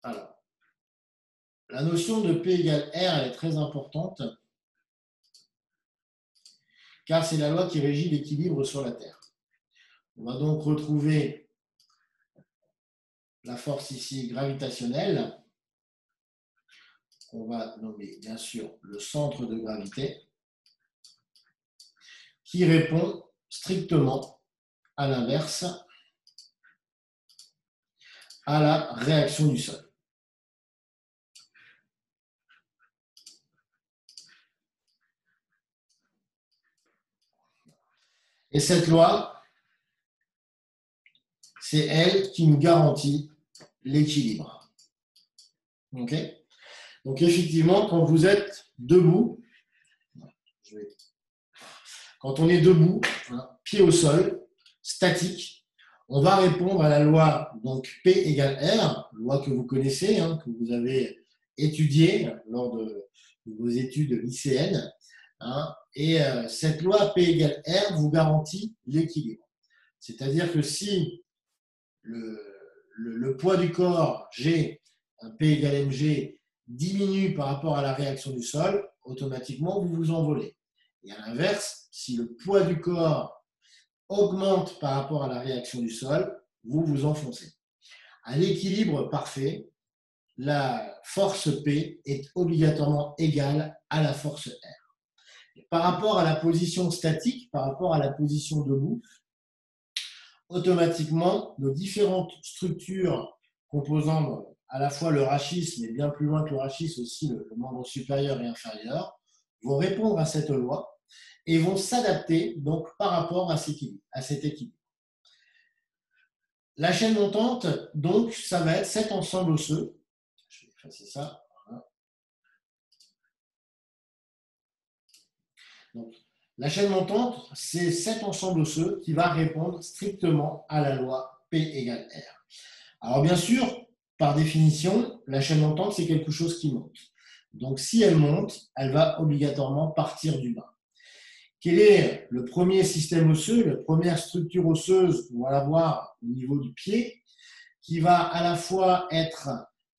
Alors, la notion de P égale R, elle est très importante, car c'est la loi qui régit l'équilibre sur la Terre. On va donc retrouver la force ici gravitationnelle, qu'on va nommer bien sûr le centre de gravité, qui répond strictement à l'inverse à la réaction du sol. Et cette loi, c'est elle qui nous garantit l'équilibre. Ok ? Donc effectivement, quand vous êtes debout, quand on est debout, pied au sol, statique, on va répondre à la loi donc P égale R, loi que vous connaissez, que vous avez étudiée lors de vos études lycéennes. Et cette loi P égale R vous garantit l'équilibre. C'est-à-dire que si le poids du corps G, P égale mg, diminue par rapport à la réaction du sol, automatiquement vous vous envolez. Et à l'inverse, si le poids du corps augmente par rapport à la réaction du sol, vous vous enfoncez. À l'équilibre parfait, la force P est obligatoirement égale à la force R. Et par rapport à la position statique, par rapport à la position debout, automatiquement, nos différentes structures composant à la fois le rachis, mais bien plus loin que le rachis aussi, le membre supérieur et inférieur, vont répondre à cette loi et vont s'adapter donc par rapport à cet équilibre. La chaîne montante, donc, ça va être cet ensemble osseux. Je vais effacer ça. Voilà. Donc, la chaîne montante, c'est cet ensemble osseux qui va répondre strictement à la loi P égale R. Alors, bien sûr, par définition, la chaîne montante, c'est quelque chose qui monte. Donc, si elle monte, elle va obligatoirement partir du bas. Quel est le premier système osseux, la première structure osseuse qu'on va avoir au niveau du pied, qui va à la fois être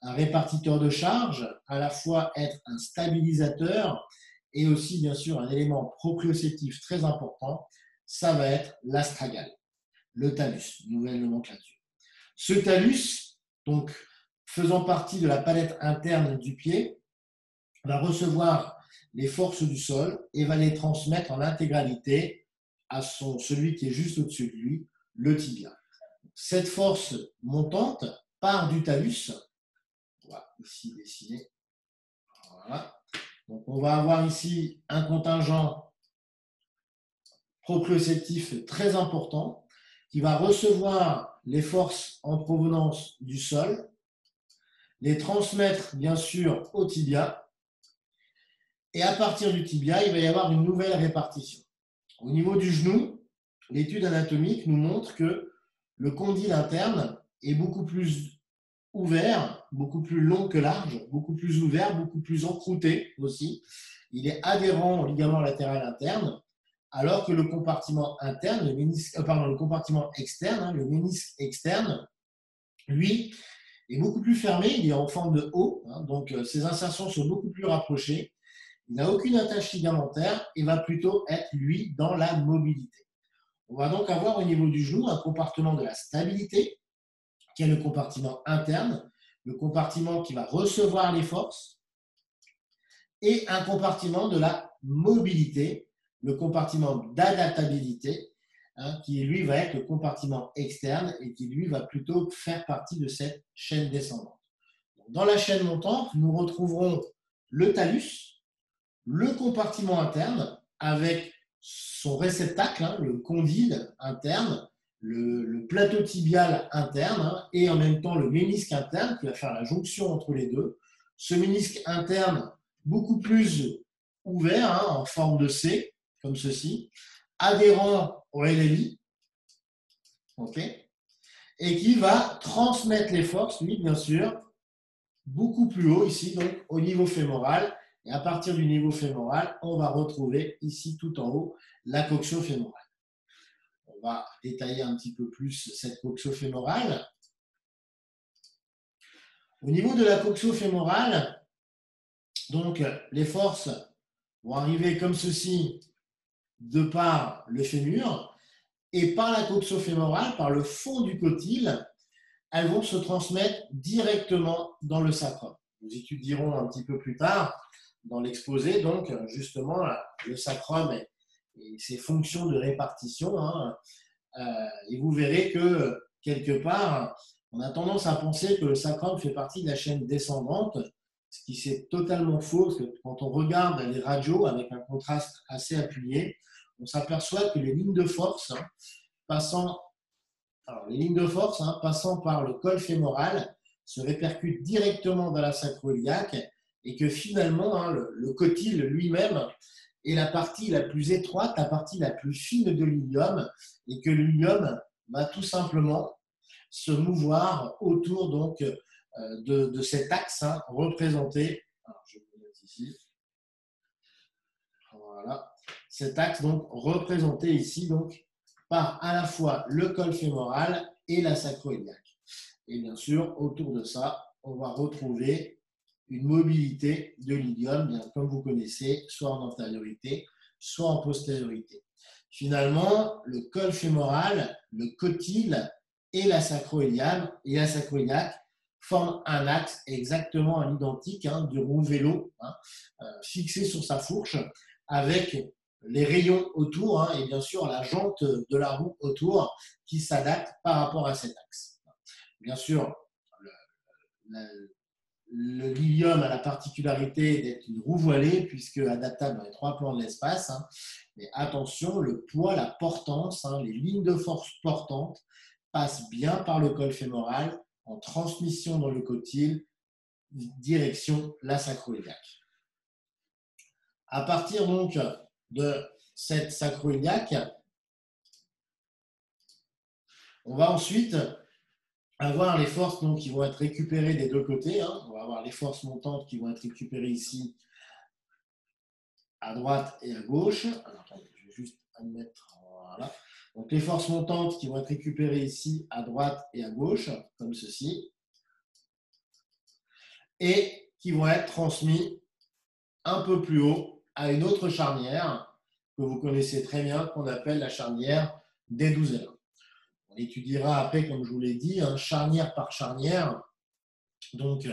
un répartiteur de charge, à la fois être un stabilisateur et aussi, bien sûr, un élément proprioceptif très important, ça va être l'astragale, le talus, nouvelle nomenclature. Ce talus, donc faisant partie de la palette interne du pied, va recevoir les forces du sol et va les transmettre en intégralité à celui qui est juste au-dessus de lui, le tibia. Cette force montante part du talus. On va ici dessiner. Voilà. Donc on va avoir ici un contingent proprioceptif très important qui va recevoir les forces en provenance du sol, les transmettre bien sûr au tibia, et à partir du tibia, il va y avoir une nouvelle répartition. Au niveau du genou, l'étude anatomique nous montre que le condyle interne est beaucoup plus ouvert, beaucoup plus long que large, beaucoup plus ouvert, beaucoup plus encrouté aussi. Il est adhérent au ligament latéral interne, alors que le compartiment interne, le compartiment externe, le ménisque externe, lui, est beaucoup plus fermé, il est en forme de O, donc ses insertions sont beaucoup plus rapprochées. Il n'a aucune attache ligamentaire et va plutôt être, lui, dans la mobilité. On va donc avoir au niveau du genou un compartiment de la stabilité, qui est le compartiment interne, le compartiment qui va recevoir les forces, et un compartiment de la mobilité, le compartiment d'adaptabilité, qui lui va être le compartiment externe et qui lui va plutôt faire partie de cette chaîne descendante. Dans la chaîne montante, nous retrouverons le talus, le compartiment interne avec son réceptacle, le condyle interne, le plateau tibial interne et en même temps le ménisque interne qui va faire la jonction entre les deux. Ce ménisque interne beaucoup plus ouvert, en forme de C, comme ceci, adhérent au LLI, et qui va transmettre les forces, lui, bien sûr, beaucoup plus haut ici, donc au niveau fémoral. Et à partir du niveau fémoral, on va retrouver ici tout en haut la coxo-fémorale. On va détailler un petit peu plus cette coxo-fémorale. Au niveau de la coxo-fémorale, donc les forces vont arriver comme ceci de par le fémur et par la coxo-fémorale, par le fond du cotyle, elles vont se transmettre directement dans le sacrum. Nous étudierons un petit peu plus tard dans l'exposé, donc justement le sacrum et ses fonctions de répartition. Et vous verrez que quelque part, on a tendance à penser que le sacrum fait partie de la chaîne descendante, ce qui c'est totalement faux, parce que quand on regarde les radios avec un contraste assez appuyé, on s'aperçoit que les lignes de force passant par le col fémoral se répercutent directement dans la sacro-iliaque et que finalement, le cotyle lui-même est la partie la plus étroite, la partie la plus fine de l'ilium, et que l'ilium va tout simplement se mouvoir autour donc de cet axe représenté. Alors, je vais vous mettre ici. Voilà. Cet axe donc représenté ici donc par à la fois le col fémoral et la sacro-iliaque. Et bien sûr, autour de ça, on va retrouver une mobilité de l'ilium, bien comme vous connaissez, soit en antériorité, soit en postériorité. Finalement, le col fémoral, le cotyle et la sacro-iliaque forment un axe exactement à l'identique du roue vélo, fixé sur sa fourche, avec les rayons autour et bien sûr la jante de la roue autour qui s'adapte par rapport à cet axe. Bien sûr, l'ilium a la particularité d'être une roue voilée puisque adaptable dans les trois plans de l'espace. Mais attention, le poids, la portance, les lignes de force portantes passent bien par le col fémoral en transmission dans le cotyle, direction la sacro-iliaque. À partir donc de cette sacro-iliaque, on va ensuite avoir les forces donc, qui vont être récupérées des deux côtés. On va avoir les forces montantes qui vont être récupérées ici à droite et à gauche. Alors, attendez, je vais juste admettre. Voilà. Donc les forces montantes qui vont être récupérées ici à droite et à gauche, comme ceci, et qui vont être transmises un peu plus haut à une autre charnière que vous connaissez très bien, qu'on appelle la charnière D12L1. On étudiera après, comme je vous l'ai dit, charnière par charnière, donc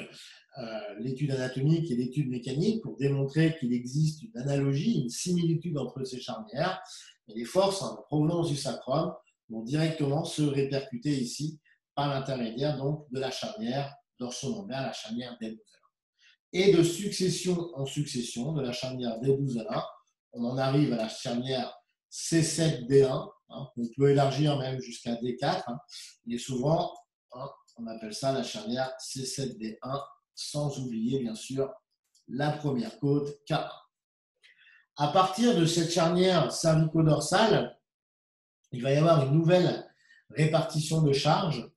l'étude anatomique et l'étude mécanique pour démontrer qu'il existe une analogie, une similitude entre ces charnières. Et les forces en provenance du sacrum vont directement se répercuter ici par l'intermédiaire donc de la charnière dorsolampaire, la charnière D12L1. Et de succession en succession, de la charnière D12L1, on en arrive à la charnière C7D1, on peut élargir même jusqu'à D4, mais souvent, on appelle ça la charnière C7D1, sans oublier bien sûr la première côte K1. À partir de cette charnière cervico-dorsale, il va y avoir une nouvelle répartition de charge.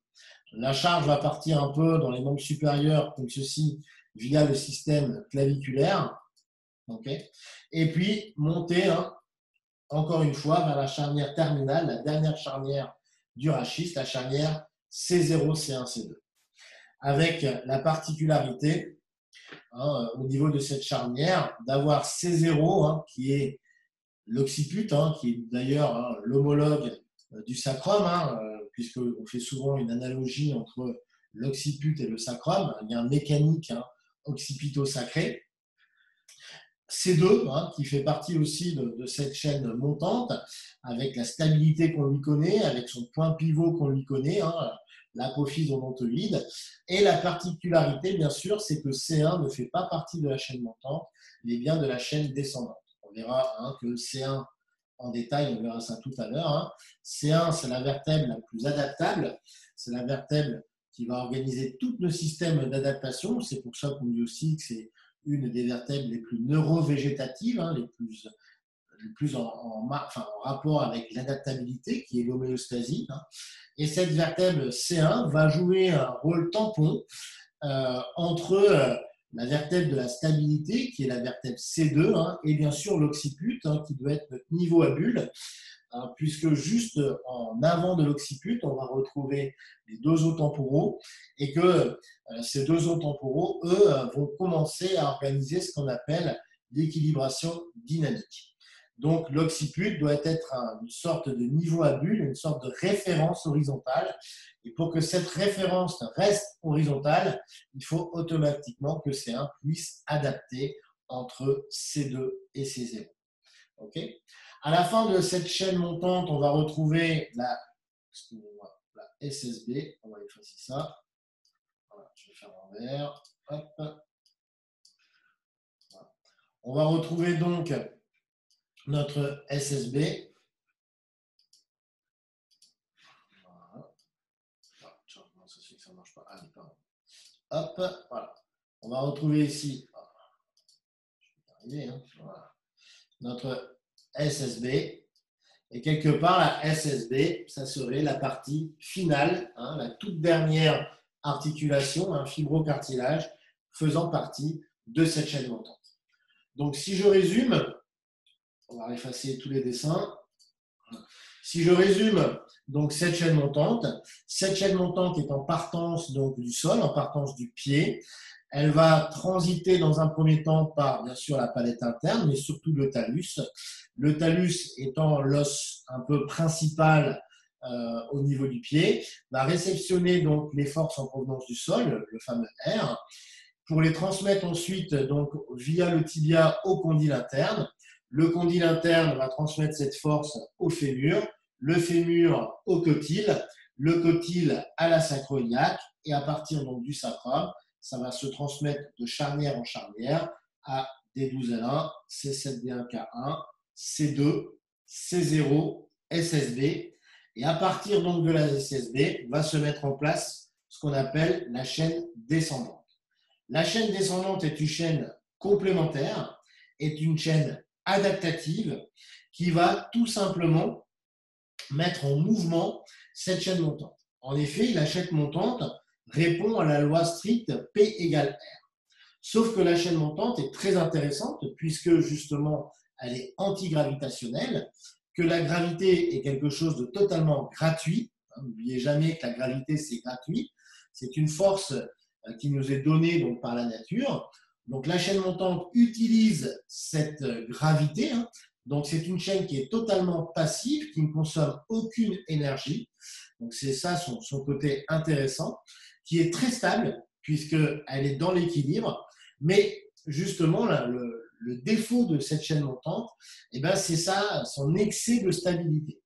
La charge va partir un peu dans les membres supérieurs, comme ceci, via le système claviculaire, et puis monter encore une fois vers la charnière terminale, la dernière charnière du rachis, la charnière C0, C1, C2. Avec la particularité, au niveau de cette charnière, d'avoir C0, qui est l'occiput, qui est d'ailleurs l'homologue du sacrum, puisqu'on fait souvent une analogie entre l'occiput et le sacrum. Il y a un mécanique occipito-sacré. C2, qui fait partie aussi de cette chaîne montante, avec la stabilité qu'on lui connaît, avec son point pivot qu'on lui connaît, l'apophyse odontoïde. Et la particularité, bien sûr, c'est que C1 ne fait pas partie de la chaîne montante, mais bien de la chaîne descendante. On verra que C1, en détail, on verra ça tout à l'heure. C1, c'est la vertèbre la plus adaptable, c'est la vertèbre qui va organiser tout le système d'adaptation. C'est pour ça qu'on dit aussi que c'est une des vertèbres les plus neurovégétatives, les plus en rapport avec l'adaptabilité, qui est l'homéostasie. Et cette vertèbre C1 va jouer un rôle tampon entre la vertèbre de la stabilité, qui est la vertèbre C2, et bien sûr l'occiput, qui doit être notre niveau à bulle, hein, puisque juste en avant de l'occiput, on va retrouver les deux os temporaux et que ces deux os temporaux, eux, vont commencer à organiser ce qu'on appelle l'équilibration dynamique. Donc, l'occiput doit être une sorte de niveau à bulle, une sorte de référence horizontale. Et pour que cette référence reste horizontale, il faut automatiquement que C1 puisse adapter entre C2 et C0. Okay. À la fin de cette chaîne montante, on va retrouver la SSB. On va effacer ça. Voilà, je vais faire en vert. Hop. Voilà. On va retrouver donc notre SSB. Voilà. Non, ça ne marche pas. Ah, pardon. Hop, voilà. On va retrouver ici. Je vais y arriver, hein. Voilà. Notre SSB. Et quelque part, la SSB, ça serait la partie finale, hein, la toute dernière articulation, un fibrocartilage faisant partie de cette chaîne montante. Donc, si je résume, on va effacer tous les dessins. Si je résume donc cette chaîne montante est en partance donc, du sol, en partance du pied. Elle va transiter dans un premier temps par, bien sûr, la palette interne, mais surtout le talus. Le talus étant l'os un peu principal au niveau du pied, va réceptionner donc les forces en provenance du sol, le fameux R, pour les transmettre ensuite donc, via le tibia au condyle interne. Le condyle interne va transmettre cette force au fémur, le fémur au cotyle, le cotyle à la sacro-iliaque, et à partir donc, du sacrum, ça va se transmettre de charnière en charnière à D12L1, C7D1K1, C2, C0, SSB. Et à partir donc de la SSB, va se mettre en place ce qu'on appelle la chaîne descendante. La chaîne descendante est une chaîne complémentaire, est une chaîne adaptative qui va tout simplement mettre en mouvement cette chaîne montante. En effet, la chaîne montante répond à la loi stricte P égale R. Sauf que la chaîne montante est très intéressante puisque justement elle est antigravitationnelle, que la gravité est quelque chose de totalement gratuit. N'oubliez jamais que la gravité c'est gratuit. C'est une force qui nous est donnée donc, par la nature. Donc la chaîne montante utilise cette gravité. Donc c'est une chaîne qui est totalement passive, qui ne consomme aucune énergie. Donc c'est ça son côté intéressant, qui est très stable puisqu'elle est dans l'équilibre. Mais justement, là, le défaut de cette chaîne montante, eh ben, c'est ça, son excès de stabilité.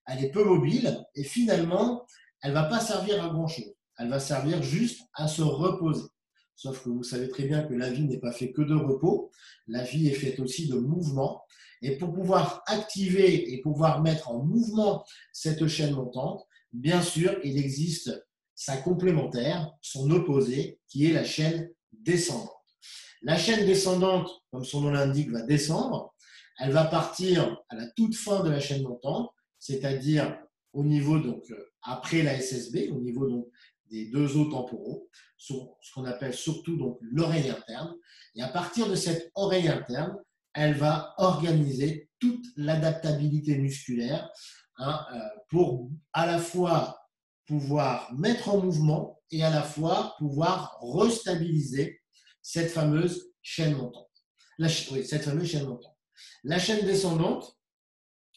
Elle est peu mobile et finalement, elle ne va pas servir à grand-chose. Elle va servir juste à se reposer. Sauf que vous savez très bien que la vie n'est pas faite que de repos. La vie est faite aussi de mouvement. Et pour pouvoir activer et pouvoir mettre en mouvement cette chaîne montante, bien sûr, il existe sa complémentaire, son opposé, qui est la chaîne descendante. La chaîne descendante, comme son nom l'indique, va descendre. Elle va partir à la toute fin de la chaîne montante, c'est-à-dire au niveau, donc, après la SSB, au niveau donc, des deux os temporaux, sur ce qu'on appelle surtout donc, l'oreille interne. Et à partir de cette oreille interne, elle va organiser toute l'adaptabilité musculaire pour à la fois pouvoir mettre en mouvement et à la fois pouvoir restabiliser cette fameuse chaîne montante. Cette fameuse chaîne montante. La chaîne descendante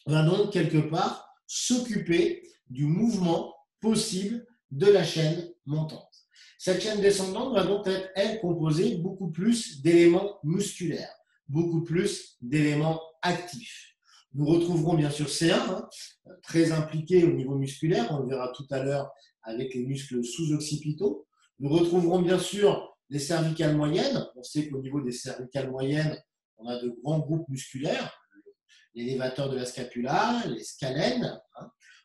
va donc quelque part s'occuper du mouvement possible de la chaîne montante. Cette chaîne descendante va donc être, elle, composée beaucoup plus d'éléments musculaires, beaucoup plus d'éléments actifs. Nous retrouverons bien sûr C1, très impliqué au niveau musculaire, on le verra tout à l'heure avec les muscles sous-occipitaux. Nous retrouverons bien sûr les cervicales moyennes. On sait qu'au niveau des cervicales moyennes, on a de grands groupes musculaires, l'élévateur de la scapula, les scalènes.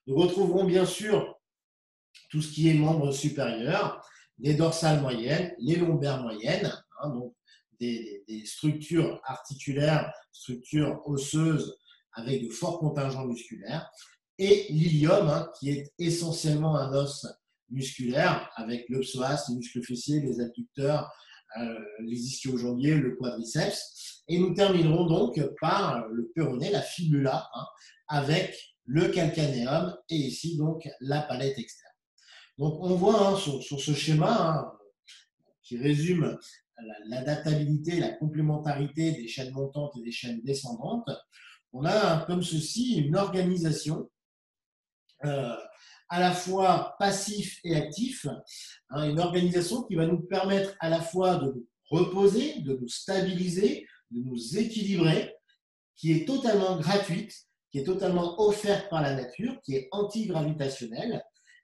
Nous retrouverons bien sûr tout ce qui est membres supérieurs, les dorsales moyennes, les lombaires moyennes, donc des structures articulaires, structures osseuses avec de forts contingents musculaires, et l'ilium, qui est essentiellement un os musculaire avec le psoas, les muscles fessiers, les adducteurs, les ischio-jambiers, le quadriceps. Et nous terminerons donc par le péroné, la fibula, avec le calcanéum et ici donc la palette externe. Donc on voit hein, sur ce schéma hein, qui résume l'adaptabilité, la complémentarité des chaînes montantes et des chaînes descendantes, on a comme ceci une organisation à la fois passif et actif, hein, une organisation qui va nous permettre à la fois de nous reposer, de nous stabiliser, de nous équilibrer, qui est totalement gratuite, qui est totalement offerte par la nature, qui est antigravitationnelle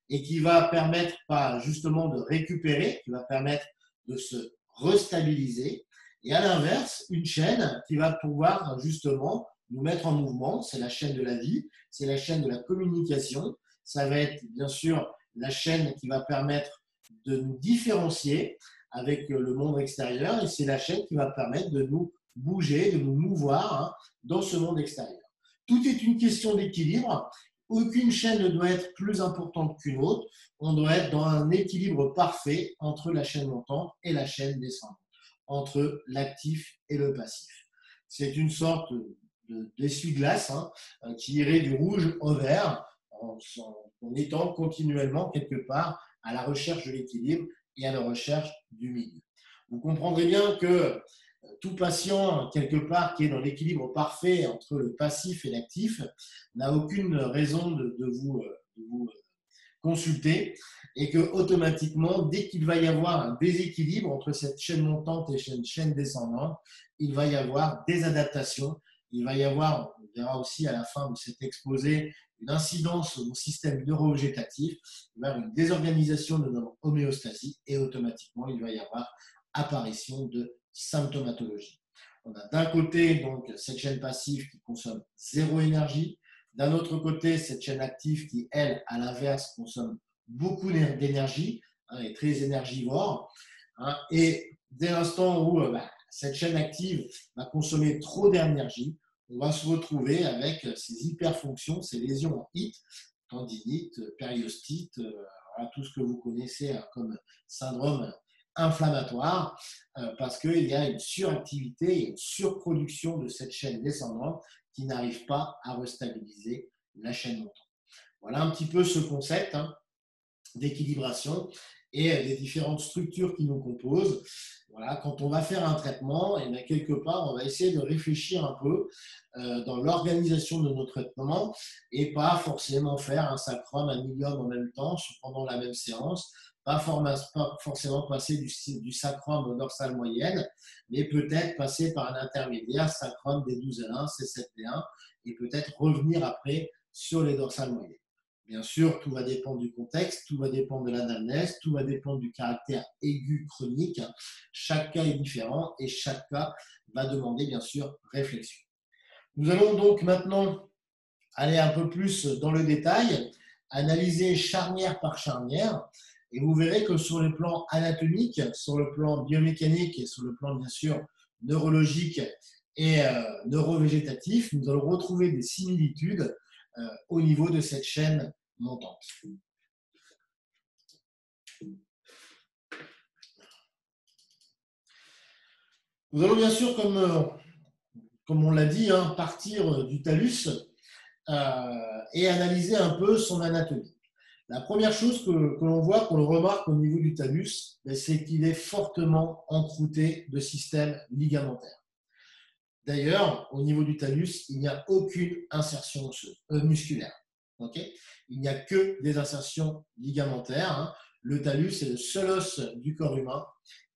et qui va permettre pas justement de récupérer, qui va permettre de se restabiliser. Et à l'inverse, une chaîne qui va pouvoir justement nous mettre en mouvement, c'est la chaîne de la vie, c'est la chaîne de la communication, ça va être bien sûr la chaîne qui va permettre de nous différencier avec le monde extérieur et c'est la chaîne qui va permettre de nous bouger, de nous mouvoir hein, dans ce monde extérieur. Tout est une question d'équilibre. Aucune chaîne ne doit être plus importante qu'une autre. On doit être dans un équilibre parfait entre la chaîne montante et la chaîne descendante, entre l'actif et le passif. C'est une sorte d'essuie-glace hein, qui irait du rouge au vert en étant continuellement quelque part à la recherche de l'équilibre et à la recherche du milieu. Vous comprendrez bien que tout patient, quelque part, qui est dans l'équilibre parfait entre le passif et l'actif, n'a aucune raison de vous consulter et que automatiquement, dès qu'il va y avoir un déséquilibre entre cette chaîne montante et cette chaîne descendante, il va y avoir des adaptations, il va y avoir, on verra aussi à la fin de cet exposé, une incidence au système neurovégétatif, il va y avoir une désorganisation de notre homéostasie et automatiquement, il va y avoir apparition de symptomatologie. On a d'un côté donc cette chaîne passive qui consomme zéro énergie, d'un autre côté cette chaîne active qui, elle, à l'inverse, consomme beaucoup d'énergie, hein, est très énergivore. Hein, et dès l'instant où cette chaîne active va consommer trop d'énergie, on va se retrouver avec ces hyperfonctions, ces lésions en HIT, tendinite, périostite, voilà, tout ce que vous connaissez hein, comme syndrome inflammatoire parce qu'il y a une suractivité et une surproduction de cette chaîne descendante qui n'arrive pas à restabiliser la chaîne montante. Voilà un petit peu ce concept hein, d'équilibration et des différentes structures qui nous composent. Voilà, quand on va faire un traitement, et bien quelque part, on va essayer de réfléchir un peu dans l'organisation de nos traitements et pas forcément faire un sacrum, un ilium en même temps pendant la même séance, pas forcément passer du sacrum au dorsal moyenne, mais peut-être passer par un intermédiaire, sacrum D12L1, C7D1, et peut-être revenir après sur les dorsales moyennes. Bien sûr, tout va dépendre du contexte, tout va dépendre de l'anamnèse, tout va dépendre du caractère aigu chronique. Chaque cas est différent et chaque cas va demander bien sûr réflexion. Nous allons donc maintenant aller un peu plus dans le détail, analyser charnière par charnière et vous verrez que sur le plan anatomique, sur le plan biomécanique et sur le plan bien sûr neurologique et neurovégétatif, nous allons retrouver des similitudes au niveau de cette chaîne montante. Nous allons bien sûr, comme on l'a dit, hein, partir du thallus et analyser un peu son anatomie. La première chose que l'on voit, qu'on remarque au niveau du thallus, c'est qu'il est fortement encrouté de système ligamentaire. D'ailleurs, au niveau du thallus, il n'y a aucune insertion musculaire. Okay, il n'y a que des insertions ligamentaires. Hein. Le thallus est le seul os du corps humain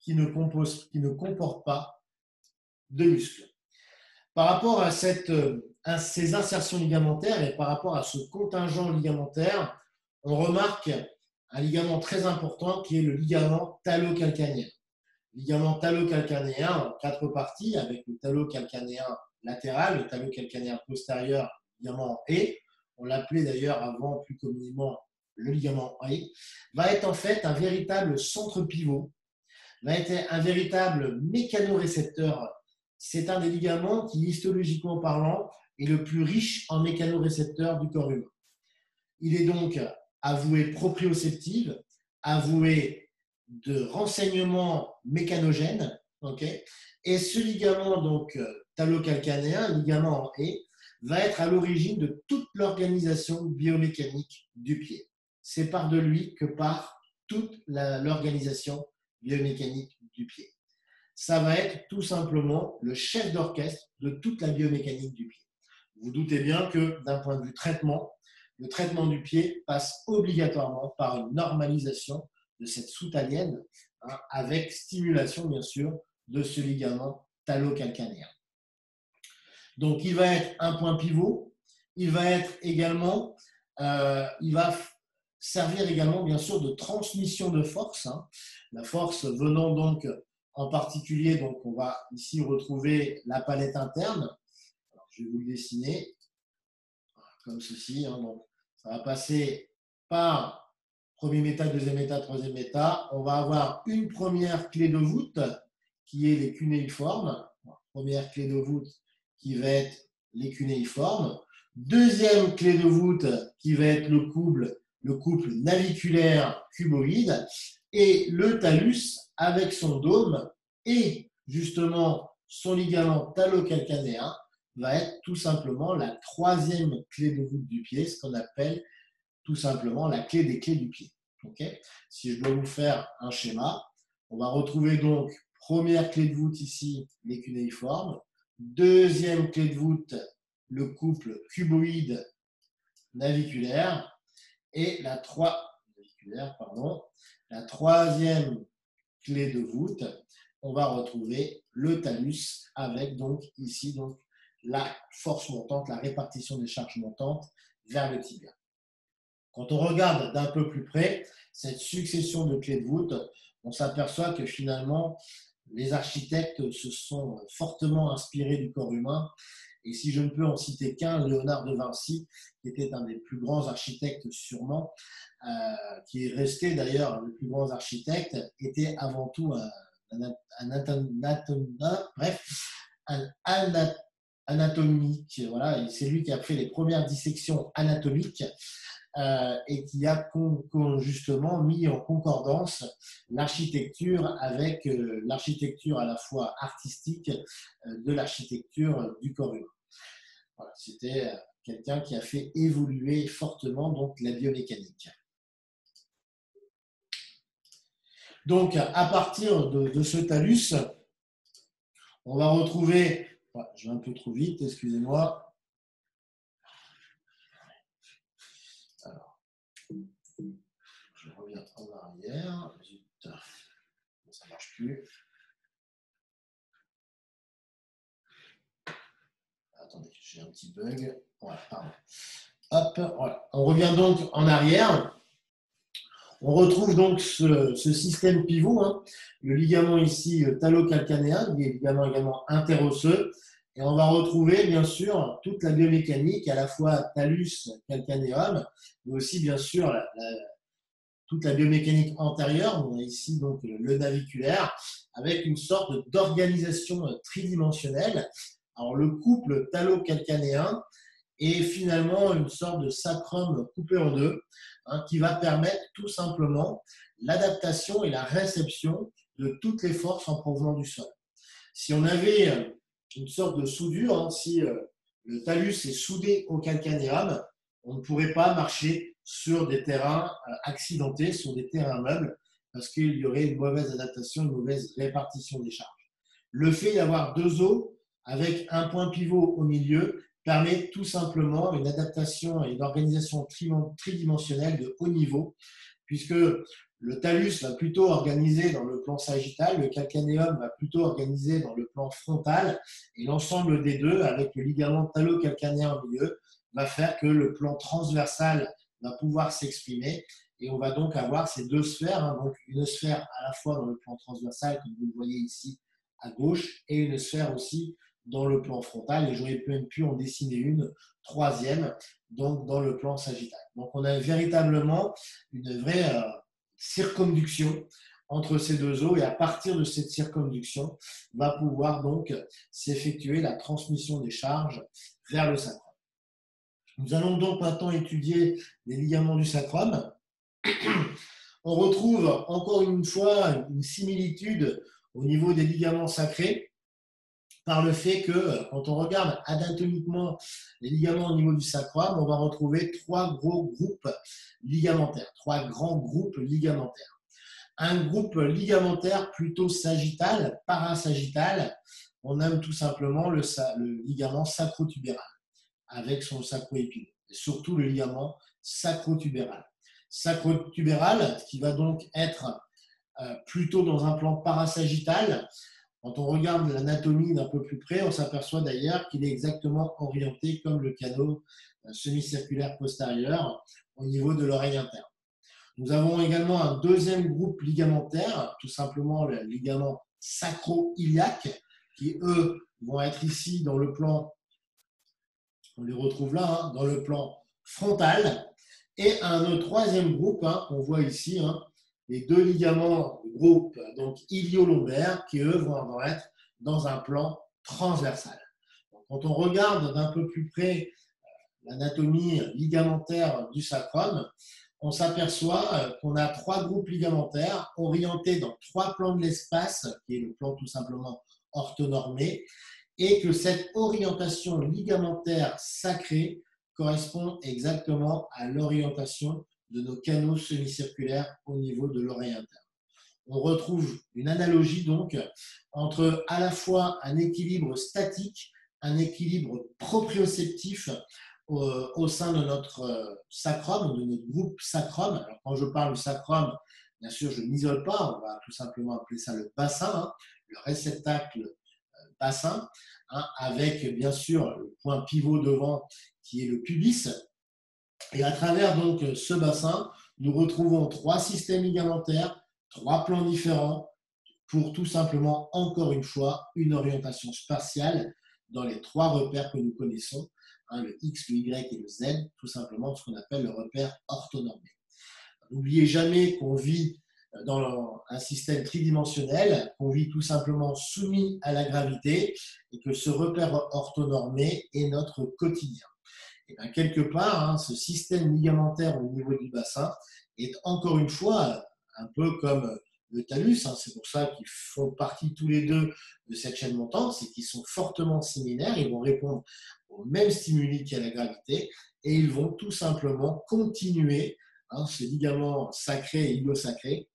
qui ne comporte pas de muscles. Par rapport à ces insertions ligamentaires et par rapport à ce contingent ligamentaire, on remarque un ligament très important qui est le ligament talocalcanéen. Ligament talocalcanéen en 4 parties avec le talocalcanéen latéral, le talocalcanéen postérieur, ligament E. On l'appelait d'ailleurs avant plus communément le ligament E, va être en fait un véritable centre pivot, va être un véritable mécanorécepteur. C'est un des ligaments qui, histologiquement parlant, est le plus riche en mécanorécepteurs du corps humain. Il est donc avoué proprioceptif, avoué de renseignements mécanogènes, okay, et ce ligament donc talocalcanéen, ligament en E, va être à l'origine de toute l'organisation biomécanique du pied. C'est par de lui que part toute l'organisation biomécanique du pied. Ça va être tout simplement le chef d'orchestre de toute la biomécanique du pied. Vous doutez bien que d'un point de vue traitement, le traitement du pied passe obligatoirement par une normalisation de cette soutanienne, avec stimulation bien sûr de ce ligament talocalcanéen. Donc il va être un point pivot, il va être également, il va servir également bien sûr de transmission de force, la force venant donc en particulier, donc on va ici retrouver la palette interne. Alors, je vais vous le dessiner comme ceci, donc ça va passer par premier méta, deuxième méta, troisième méta. On va avoir une première clé de voûte qui est les cunéiformes. Première clé de voûte qui va être les cunéiformes. Deuxième clé de voûte qui va être le couple naviculaire cuboïde. Et le talus avec son dôme et justement son ligament talocalcanéen va être tout simplement la troisième clé de voûte du pied, ce qu'on appelle tout simplement la clé des clés du pied. Okay, si je dois vous faire un schéma, on va retrouver donc première clé de voûte ici, les cunéiformes. Deuxième clé de voûte, le couple cuboïde naviculaire. Et la troisième clé de voûte, on va retrouver le talus avec donc ici donc la force montante, la répartition des charges montantes vers le tibia. Quand on regarde d'un peu plus près cette succession de clés de voûte, on s'aperçoit que finalement les architectes se sont fortement inspirés du corps humain. Et si je ne peux en citer qu'un, Léonard de Vinci, qui était un des plus grands architectes sûrement, qui est resté d'ailleurs un des plus grands architectes, était avant tout un anatomique. Voilà, c'est lui qui a fait les premières dissections anatomiques et qui a justement mis en concordance l'architecture avec l'architecture à la fois artistique de l'architecture du corps humain. Voilà, c'était quelqu'un qui a fait évoluer fortement donc la biomécanique. Donc, à partir de ce talus, on va retrouver, je vais un peu trop vite, excusez-moi. Alors, je reviens en arrière. Putain, ça ne marche plus. Attendez, j'ai un petit bug. Voilà, pardon. Hop, voilà. On revient donc en arrière. On retrouve donc ce système pivot, le ligament ici talocalcanéen, qui est ligament également interosseux. Et on va retrouver bien sûr toute la biomécanique, à la fois talus calcanéum, mais aussi bien sûr toute la biomécanique antérieure. On a ici donc le naviculaire, avec une sorte d'organisation tridimensionnelle. Alors le couple talocalcanéen est finalement une sorte de sacrum coupé en deux, qui va permettre tout simplement l'adaptation et la réception de toutes les forces en provenant du sol. Si on avait une sorte de soudure, si le talus est soudé au calcanéum, on ne pourrait pas marcher sur des terrains accidentés, sur des terrains meubles, parce qu'il y aurait une mauvaise adaptation, une mauvaise répartition des charges. Le fait d'avoir deux os avec un point pivot au milieu permet tout simplement une adaptation et une organisation tridimensionnelle de haut niveau, puisque le talus va plutôt organiser dans le plan sagittal, le calcanéum va plutôt organiser dans le plan frontal, et l'ensemble des deux, avec le ligament talocalcanéen au milieu, va faire que le plan transversal va pouvoir s'exprimer, et on va donc avoir ces deux sphères, donc une sphère à la fois dans le plan transversal, comme vous le voyez ici à gauche, et une sphère aussi dans le plan frontal, et j'aurais même pu en dessiner une troisième, donc dans le plan sagittal. Donc on a véritablement une vraie circonduction entre ces deux os, et à partir de cette circonduction va pouvoir donc s'effectuer la transmission des charges vers le sacrum. Nous allons donc maintenant étudier les ligaments du sacrum. On retrouve encore une fois une similitude au niveau des ligaments sacrés. par le fait que quand on regarde anatomiquement les ligaments au niveau du sacrum, on va retrouver trois gros groupes ligamentaires, trois grands groupes ligamentaires. Un groupe ligamentaire plutôt sagittal, parasagittal, on nomme tout simplement le ligament sacrotubéral avec son sacroépineux, et surtout le ligament sacrotubéral. Sacrotubéral qui va donc être plutôt dans un plan parasagittal. Quand on regarde l'anatomie d'un peu plus près, on s'aperçoit d'ailleurs qu'il est exactement orienté comme le canot semi-circulaire postérieur au niveau de l'oreille interne. Nous avons également un deuxième groupe ligamentaire, tout simplement le ligament sacro-iliaque, qui eux vont être ici dans le plan, on les retrouve là, dans le plan frontal, et un troisième groupe, qu'on voit ici, les deux ligaments groupes donc ilio-lombaires qui eux vont être dans un plan transversal. Donc, quand on regarde d'un peu plus près l'anatomie ligamentaire du sacrum, on s'aperçoit qu'on a trois groupes ligamentaires orientés dans trois plans de l'espace, qui est le plan tout simplement orthonormé, et que cette orientation ligamentaire sacrée correspond exactement à l'orientation de nos canaux semi-circulaires au niveau de l'oreille interne. On retrouve une analogie donc entre à la fois un équilibre statique, un équilibre proprioceptif au sein de notre sacrum, de notre groupe sacrum. Alors quand je parle du sacrum, bien sûr, je ne m'isole pas, on va tout simplement appeler ça le bassin, le réceptacle bassin, avec bien sûr le point pivot devant qui est le pubis. Et à travers donc ce bassin, nous retrouvons trois systèmes ligamentaires, trois plans différents pour tout simplement, encore une fois, une orientation spatiale dans les trois repères que nous connaissons, le X, le Y et le Z, tout simplement ce qu'on appelle le repère orthonormé. N'oubliez jamais qu'on vit dans un système tridimensionnel, qu'on vit tout simplement soumis à la gravité et que ce repère orthonormé est notre quotidien. Et bien, quelque part, ce système ligamentaire au niveau du bassin est encore une fois un peu comme le talus, c'est pour ça qu'ils font partie tous les deux de cette chaîne montante, c'est qu'ils sont fortement similaires, ils vont répondre aux mêmes stimuli qu'à la gravité et ils vont tout simplement continuer, ces ligaments sacrés et ilio-sacrés,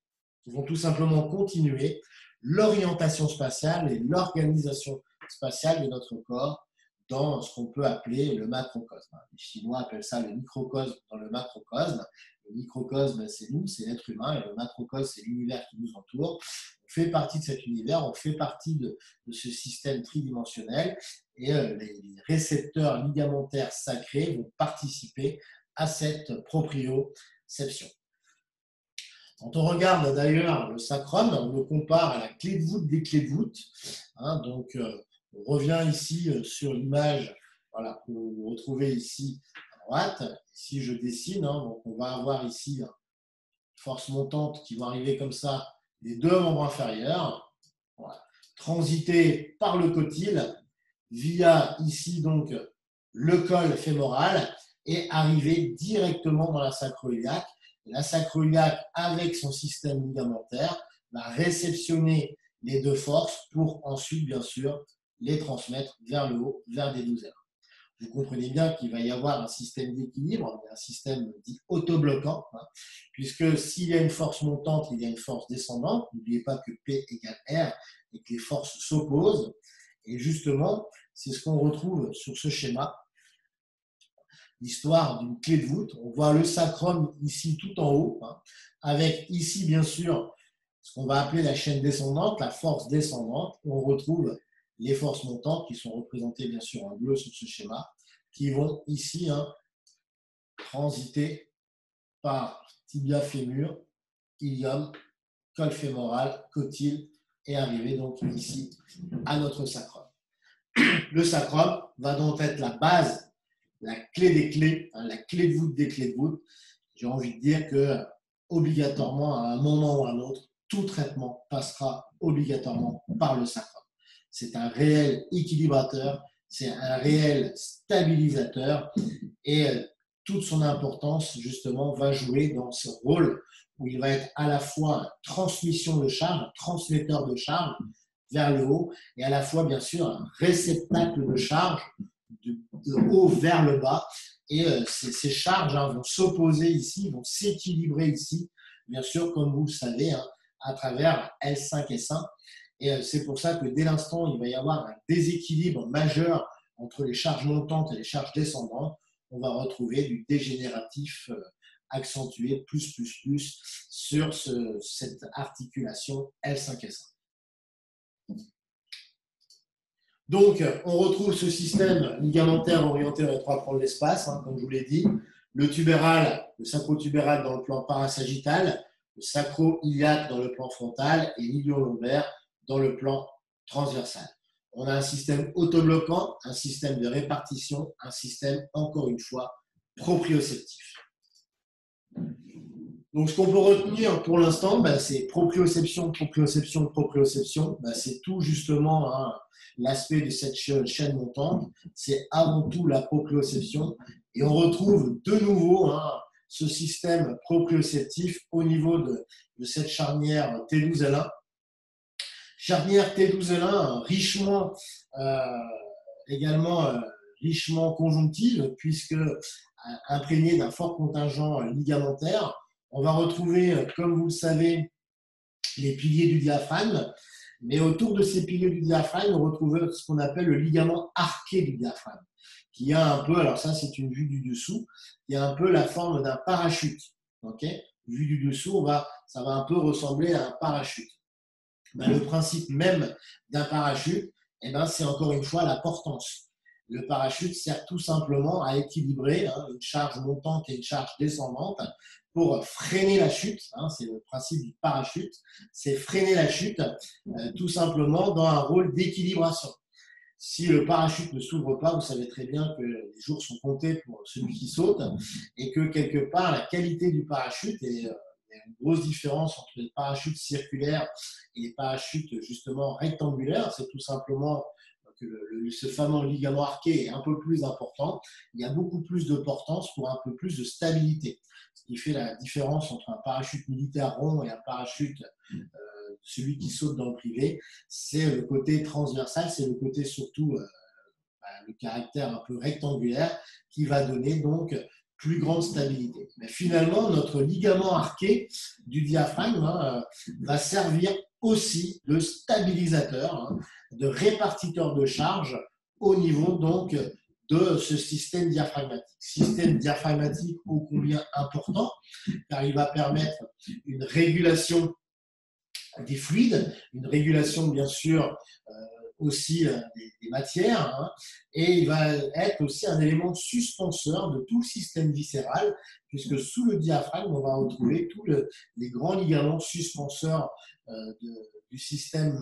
ils vont tout simplement continuer l'orientation spatiale et l'organisation spatiale de notre corps dans ce qu'on peut appeler le macrocosme. Les Chinois appellent ça le microcosme dans le macrocosme. Le microcosme, c'est nous, c'est l'être humain, et le macrocosme, c'est l'univers qui nous entoure. On fait partie de cet univers, on fait partie de ce système tridimensionnel, et les récepteurs ligamentaires sacrés vont participer à cette proprioception. Quand on regarde d'ailleurs le sacrum, on le compare à la clé de voûte des clés de voûte. Donc, on revient ici sur l'image que vous retrouvez ici à droite. Si je dessine, donc on va avoir ici une force montante qui va arriver comme ça, les deux membres inférieurs, transiter par le cotyle via ici donc le col fémoral et arriver directement dans la sacro-iliaque. La sacro-iliaque, avec son système ligamentaire, va réceptionner les deux forces pour ensuite, bien sûr, les transmettre vers le haut, vers des 12 heures. Vous comprenez bien qu'il va y avoir un système d'équilibre, un système dit autobloquant, puisque s'il y a une force montante, il y a une force descendante. N'oubliez pas que P égale R et que les forces s'opposent. Et justement, c'est ce qu'on retrouve sur ce schéma. L'histoire d'une clé de voûte. On voit le sacrum ici tout en haut, avec ici bien sûr ce qu'on va appeler la chaîne descendante, la force descendante. On retrouve les forces montantes qui sont représentées bien sûr en bleu sur ce schéma, qui vont ici transiter par tibia fémur, ilium, col fémoral, cotyle et arriver donc ici à notre sacrum. Le sacrum va donc être la base, la clé des clés, la clé de voûte des clés de voûte. J'ai envie de dire que obligatoirement, à un moment ou à un autre, tout traitement passera obligatoirement par le sacrum. C'est un réel équilibrateur, c'est un réel stabilisateur et toute son importance justement va jouer dans ce rôle où il va être à la fois transmission de charge, transmetteur de charge, vers le haut et à la fois, bien sûr, un réceptacle de charge de haut vers le bas. Et ces charges vont s'opposer ici, vont s'équilibrer ici, bien sûr, comme vous le savez, à travers L5 et S1. Et c'est pour ça que dès l'instant, il va y avoir un déséquilibre majeur entre les charges montantes et les charges descendantes, on va retrouver du dégénératif accentué sur cette articulation L5S1. Donc, on retrouve ce système ligamentaire orienté dans les trois plans de l'espace, comme je vous l'ai dit, le tubéral, le sacro-tubéral dans le plan parasagittal, le sacro-iliaque dans le plan frontal et l'ilio-lombaire dans le plan transversal. On a un système autobloquant, un système de répartition, un système, encore une fois, proprioceptif. Donc, ce qu'on peut retenir pour l'instant, c'est proprioception, proprioception, proprioception. C'est tout justement l'aspect de cette chaîne montante. C'est avant tout la proprioception. Et on retrouve de nouveau ce système proprioceptif au niveau de cette charnière T12L1. Charnière T12L1 richement richement conjonctive, puisque imprégnée d'un fort contingent ligamentaire. On va retrouver, comme vous le savez, les piliers du diaphragme, mais autour de ces piliers du diaphragme, on retrouve ce qu'on appelle le ligament arqué du diaphragme, qui a un peu, alors ça c'est une vue du dessous, qui a un peu la forme d'un parachute. Okay, vue du dessous, ça va un peu ressembler à un parachute. Le principe même d'un parachute, c'est encore une fois la portance. Le parachute sert tout simplement à équilibrer une charge montante et une charge descendante pour freiner la chute. C'est le principe du parachute, c'est freiner la chute tout simplement dans un rôle d'équilibration. Si le parachute ne s'ouvre pas, vous savez très bien que les jours sont comptés pour celui qui saute et que quelque part la qualité du parachute est... Il y a une grosse différence entre les parachutes circulaires et les parachutes justement rectangulaires. C'est tout simplement que ce fameux ligament arqué est un peu plus important. Il y a beaucoup plus de portance pour un peu plus de stabilité. Ce qui fait la différence entre un parachute militaire rond et un parachute, celui qui saute dans le privé, c'est le côté transversal, c'est le côté surtout le caractère un peu rectangulaire qui va donner donc plus grande stabilité. Mais finalement, notre ligament arqué du diaphragme va servir aussi de stabilisateur, de répartiteur de charge au niveau donc de ce système diaphragmatique. Système diaphragmatique ô combien important, car il va permettre une régulation des fluides, une régulation bien sûr aussi des matières, et il va être aussi un élément suspenseur de tout le système viscéral, puisque sous le diaphragme, on va retrouver tous les grands ligaments suspenseurs du système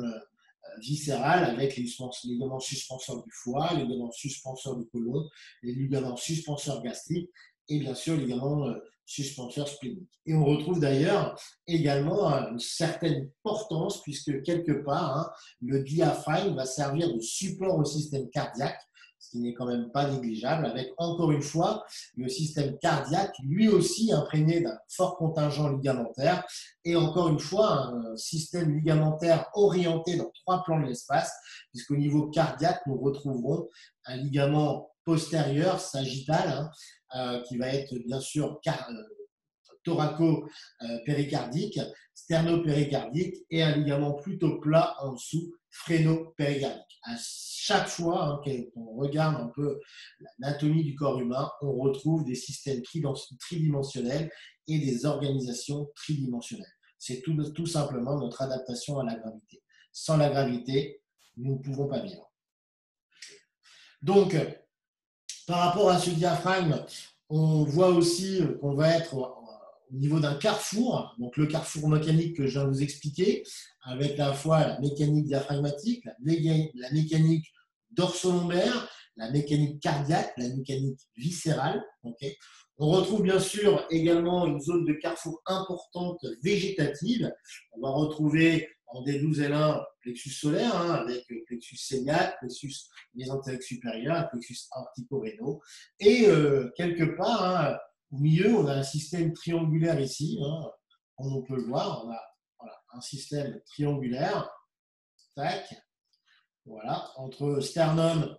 viscéral, avec les ligaments suspenseurs du foie, les ligaments suspenseurs du côlon, les ligaments suspenseurs gastriques, et bien sûr les ligaments suspenseurs spléniques. Et on retrouve d'ailleurs également une certaine portance, puisque quelque part, le diaphragme va servir de support au système cardiaque, ce qui n'est quand même pas négligeable, avec encore une fois le système cardiaque, lui aussi imprégné d'un fort contingent ligamentaire, et encore une fois un système ligamentaire orienté dans trois plans de l'espace, puisqu'au niveau cardiaque, nous retrouverons un ligament postérieur, sagittal, qui va être bien sûr thoraco-péricardique, sterno-péricardique et un ligament plutôt plat en dessous, phréno-péricardique. À chaque fois qu'on regarde un peu l'anatomie du corps humain, on retrouve des systèmes tridimensionnels et des organisations tridimensionnelles. C'est tout simplement notre adaptation à la gravité. Sans la gravité, nous ne pouvons pas vivre. Donc, par rapport à ce diaphragme, on voit aussi qu'on va être au niveau d'un carrefour, donc le carrefour mécanique que je viens de vous expliquer, avec à la fois la mécanique diaphragmatique, la mécanique dorso-lombaire, la mécanique cardiaque, la mécanique viscérale. Okay. On retrouve bien sûr également une zone de carrefour importante végétative. On va retrouver en D12L1 plexus solaire, avec plexus cœliaque, plexus mésentérique supérieur, plexus aortico-rénaux. Et quelque part, au milieu, on a un système triangulaire ici, comme on peut le voir. On a un système triangulaire tac, voilà, entre sternum,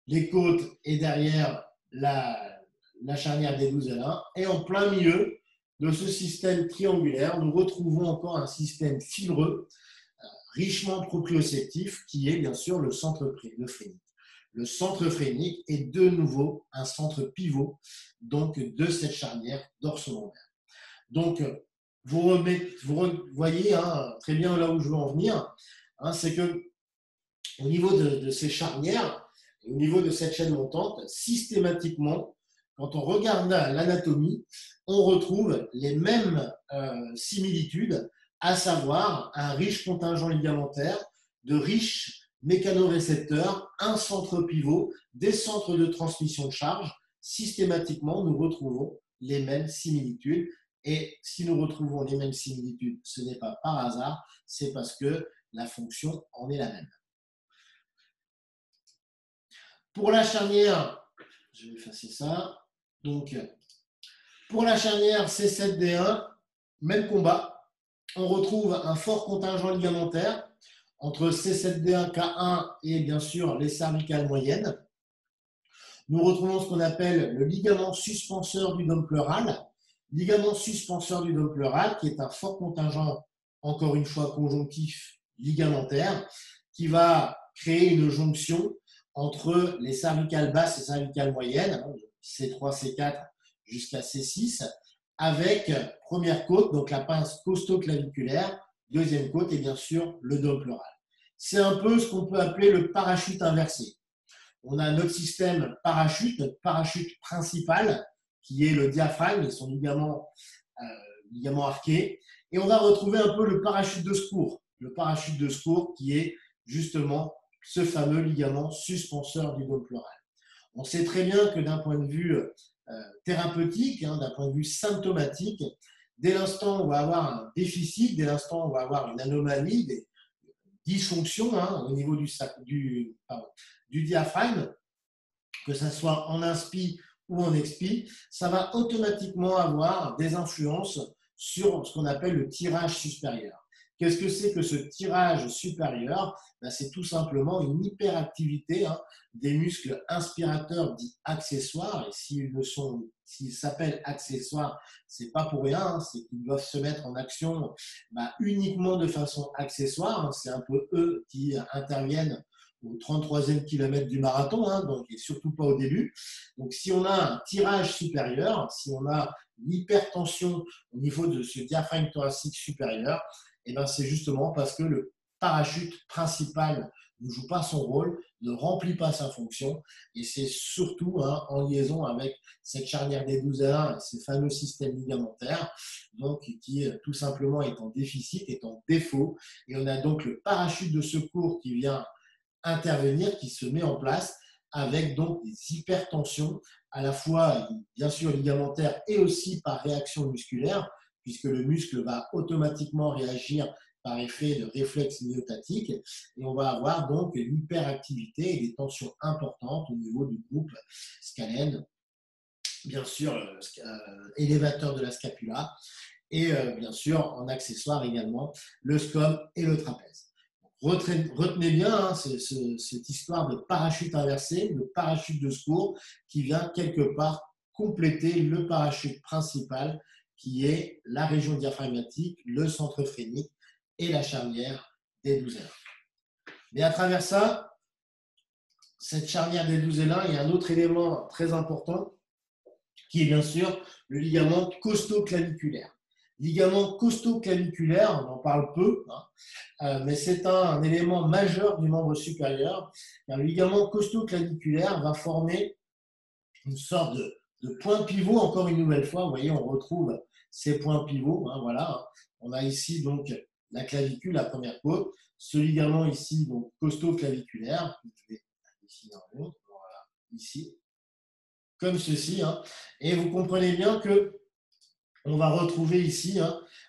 les côtes et derrière la charnière des 12 L1. Et en plein milieu de ce système triangulaire, nous retrouvons encore un système fibreux, richement proprioceptif, qui est bien sûr le centre phrénique. Le centre phrénique est de nouveau un centre pivot donc, de cette charnière dorsolaire. Donc, vous voyez très bien là où je veux en venir, c'est que au niveau de ces charnières, au niveau de cette chaîne montante, systématiquement, quand on regarde l'anatomie, on retrouve les mêmes similitudes, à savoir un riche contingent ligamentaire, de riches mécanorécepteurs, un centre pivot, des centres de transmission de charge. Systématiquement, nous retrouvons les mêmes similitudes. Et si nous retrouvons les mêmes similitudes, ce n'est pas par hasard, c'est parce que la fonction en est la même. Pour la charnière, je vais effacer ça. Donc, pour la charnière C7D1, même combat. On retrouve un fort contingent ligamentaire entre C7D1, K1 et bien sûr les cervicales moyennes. Nous retrouvons ce qu'on appelle le ligament suspenseur du dôme pleural. Ligament suspenseur du dôme pleural qui est un fort contingent, encore une fois, conjonctif ligamentaire, qui va créer une jonction entre les cervicales basses et cervicales moyennes, C3, C4 jusqu'à C6, avec première côte, donc la pince costo-claviculaire, deuxième côte et bien sûr le dôme pleural. C'est un peu ce qu'on peut appeler le parachute inversé. On a notre système parachute, notre parachute principal, qui est le diaphragme et son ligament arqué. Et on va retrouver un peu le parachute de secours. Le parachute de secours qui est justement ce fameux ligament suspenseur du dôme pleural. On sait très bien que d'un point de vue thérapeutique, d'un point de vue symptomatique, dès l'instant où on va avoir un déficit, dès l'instant où on va avoir une anomalie, des dysfonctions au niveau du diaphragme, que ce soit en inspi ou en expi, ça va automatiquement avoir des influences sur ce qu'on appelle le tirage supérieur. Qu'est-ce que c'est que ce tirage supérieur? C'est tout simplement une hyperactivité des muscles inspirateurs dits accessoires. Et s'ils s'appellent accessoires, ce n'est pas pour rien, c'est qu'ils doivent se mettre en action uniquement de façon accessoire. C'est un peu eux qui interviennent au 33e kilomètre du marathon, donc, et surtout pas au début. Donc si on a un tirage supérieur, si on a une hypertension au niveau de ce diaphragme thoracique supérieur, c'est justement parce que le parachute principal ne joue pas son rôle, ne remplit pas sa fonction, et c'est surtout en liaison avec cette charnière des 12 L1 et ces fameux systèmes ligamentaires, donc qui tout simplement est en déficit, est en défaut, et on a donc le parachute de secours qui vient intervenir, qui se met en place avec donc des hypertensions, à la fois bien sûr ligamentaires et aussi par réaction musculaire, puisque le muscle va automatiquement réagir par effet de réflexe myotatique, et on va avoir donc une hyperactivité et des tensions importantes au niveau du groupe scalène, bien sûr élévateur de la scapula, et bien sûr en accessoire également le scom et le trapèze. Retenez bien cette histoire de parachute inversé, le parachute de secours qui vient quelque part compléter le parachute principal qui est la région diaphragmatique, le centre phrénique et la charnière des 12 L1. Mais à travers ça, cette charnière des 12 L1, il y a un autre élément très important qui est bien sûr le ligament costo-claviculaire. Ligament costo-claviculaire, on en parle peu, mais c'est un élément majeur du membre supérieur. Car le ligament costo-claviculaire va former une sorte de point pivot, encore une nouvelle fois. Vous voyez, on retrouve ces points pivots. Voilà. On a ici donc la clavicule, la première côte. Ce ligament ici, donc costo-claviculaire. Je vais ici dans l'autre. Voilà, ici. Comme ceci. Et vous comprenez bien que on va retrouver ici,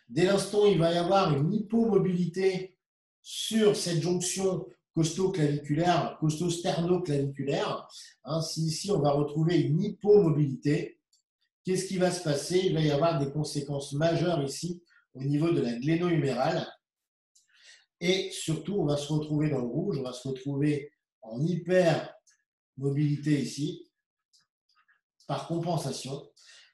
dès l'instant où il va y avoir une hypomobilité sur cette jonction costo-claviculaire, costo-sterno-claviculaire, si ici on va retrouver une hypomobilité, qu'est-ce qui va se passer? Il va y avoir des conséquences majeures ici au niveau de la gléno-humérale. Et surtout, on va se retrouver dans le rouge, on va se retrouver en hypermobilité ici, par compensation.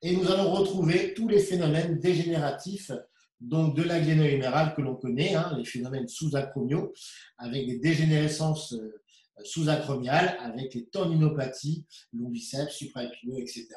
Et nous allons retrouver tous les phénomènes dégénératifs donc de la gléno-humérale que l'on connaît, hein, les phénomènes sous-acromiaux, avec des dégénérescences sous-acromiales, avec les tendinopathies, long biceps, supraépineux, etc.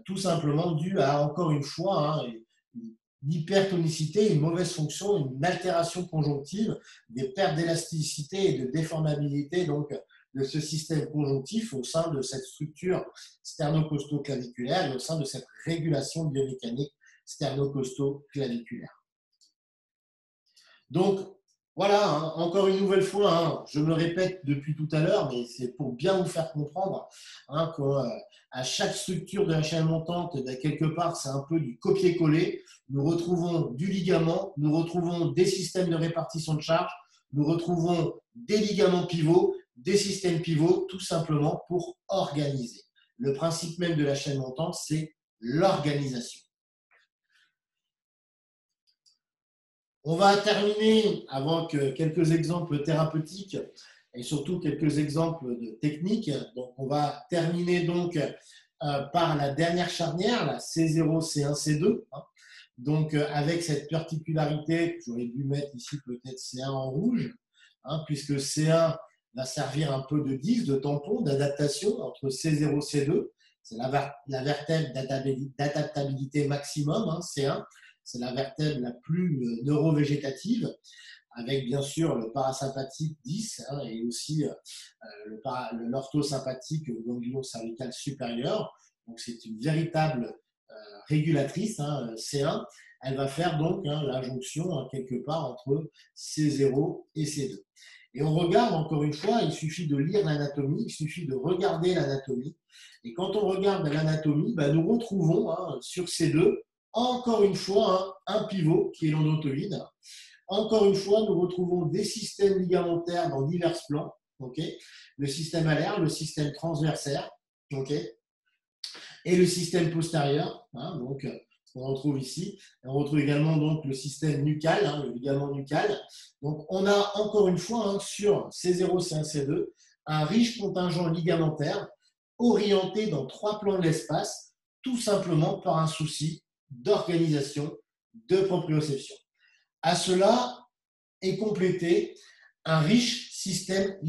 Tout simplement dû à, encore une fois, hein, une hypertonicité, une mauvaise fonction, une altération conjonctive, des pertes d'élasticité et de déformabilité donc, de ce système conjonctif au sein de cette structure sterno-costo-claviculaire et au sein de cette régulation biomécanique sterno-costo-claviculaire. Donc, voilà, hein, encore une nouvelle fois, hein, je me répète depuis tout à l'heure, mais c'est pour bien vous faire comprendre hein, qu'à chaque structure de la chaîne montante, quelque part, c'est un peu du copier-coller. Nous retrouvons du ligament, nous retrouvons des systèmes de répartition de charge, nous retrouvons des ligaments pivots, des systèmes pivots, tout simplement pour organiser. Le principe même de la chaîne montante, c'est l'organisation. On va terminer avec quelques exemples thérapeutiques et surtout quelques exemples de techniques. Donc, on va terminer donc par la dernière charnière, la C0, C1, C2. Hein. Donc, avec cette particularité, j'aurais dû mettre ici peut-être C1 en rouge, hein, puisque C1 va servir un peu de disque, de tampon, d'adaptation entre C0 et C2. C'est la vertèbre d'adaptabilité maximum, hein, C1. C'est la vertèbre la plus neurovégétative, avec bien sûr le parasympathique 10 hein, et aussi l'orthosympathique ganglion cervical supérieur. Donc c'est une véritable régulatrice, hein, C1. Elle va faire donc hein, la jonction hein, quelque part entre C0 et C2. Et on regarde encore une fois, il suffit de lire l'anatomie, il suffit de regarder l'anatomie. Et quand on regarde l'anatomie, ben, nous retrouvons hein, sur C2 encore une fois un pivot qui est l'endotoïde. Encore une fois, nous retrouvons des systèmes ligamentaires dans divers plans. Okay, le système alaire, le système transversaire, okay, et le système postérieur. Hein, donc, on retrouve ici. On retrouve également donc, le système nucal, hein, le ligament nucal. Donc, on a encore une fois hein, sur C0, C1, C2 un riche contingent ligamentaire orienté dans 3 plans de l'espace, tout simplement par un souci d'organisation, de proprioception. À cela est complété un riche système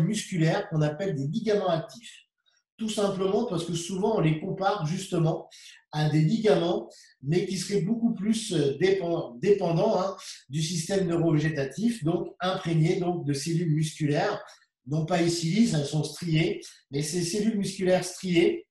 musculaire qu'on appelle des ligaments actifs. Tout simplement parce que souvent on les compare justement à des ligaments, mais qui seraient beaucoup plus dépendants hein, du système neurovégétatif, donc imprégnés donc, de cellules musculaires, non pas ici lisses, elles sont striées, mais ces cellules musculaires striées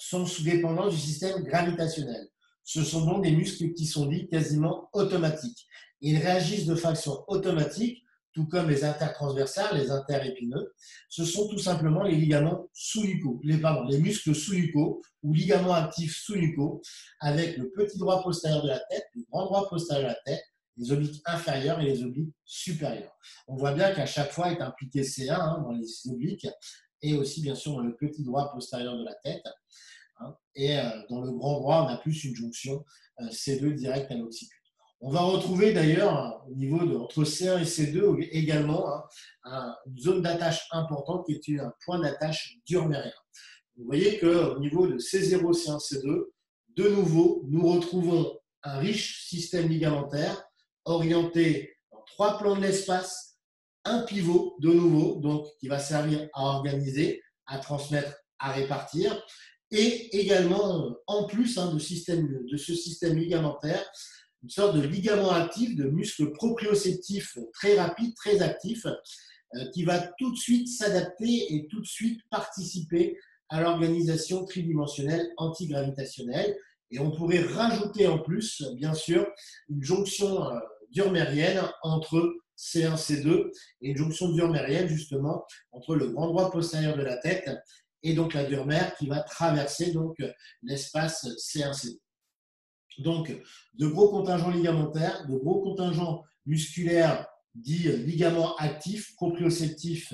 sont sous dépendance du système gravitationnel. Ce sont donc des muscles qui sont dits quasiment automatiques. Ils réagissent de façon automatique, tout comme les intertransversales, les interépineux. Ce sont tout simplement les ligaments sous-nucaux, les muscles sous-nucaux ou ligaments actifs sous-nucaux, avec le petit droit postérieur de la tête, le grand droit postérieur de la tête, les obliques inférieurs et les obliques supérieurs. On voit bien qu'à chaque fois est impliqué C1 hein, dans les obliques et aussi bien sûr dans le petit droit postérieur de la tête. Et dans le grand droit, on a plus une jonction C2 directe à l'occiput. On va retrouver d'ailleurs au niveau entre C1 et C2 également une zone d'attache importante qui est un point d'attache diurmérien. Vous voyez qu'au niveau de C0, C1, C2, de nouveau, nous retrouvons un riche système ligamentaire orienté dans 3 plans de l'espace, un pivot de nouveau, donc qui va servir à organiser, à transmettre, à répartir. Et également, en plus hein, de ce système ligamentaire, une sorte de ligament actif, de muscle proprioceptif très rapide, très actif, qui va tout de suite s'adapter et tout de suite participer à l'organisation tridimensionnelle antigravitationnelle. Et on pourrait rajouter en plus, bien sûr, une jonction diurmérienne entre C1, C2 et une jonction diurmérienne justement entre le grand droit postérieur de la tête et donc la diurmère qui va traverser donc l'espace C1-C2. Donc, de gros contingents ligamentaires, de gros contingents musculaires dits ligaments actifs, proprioceptifs,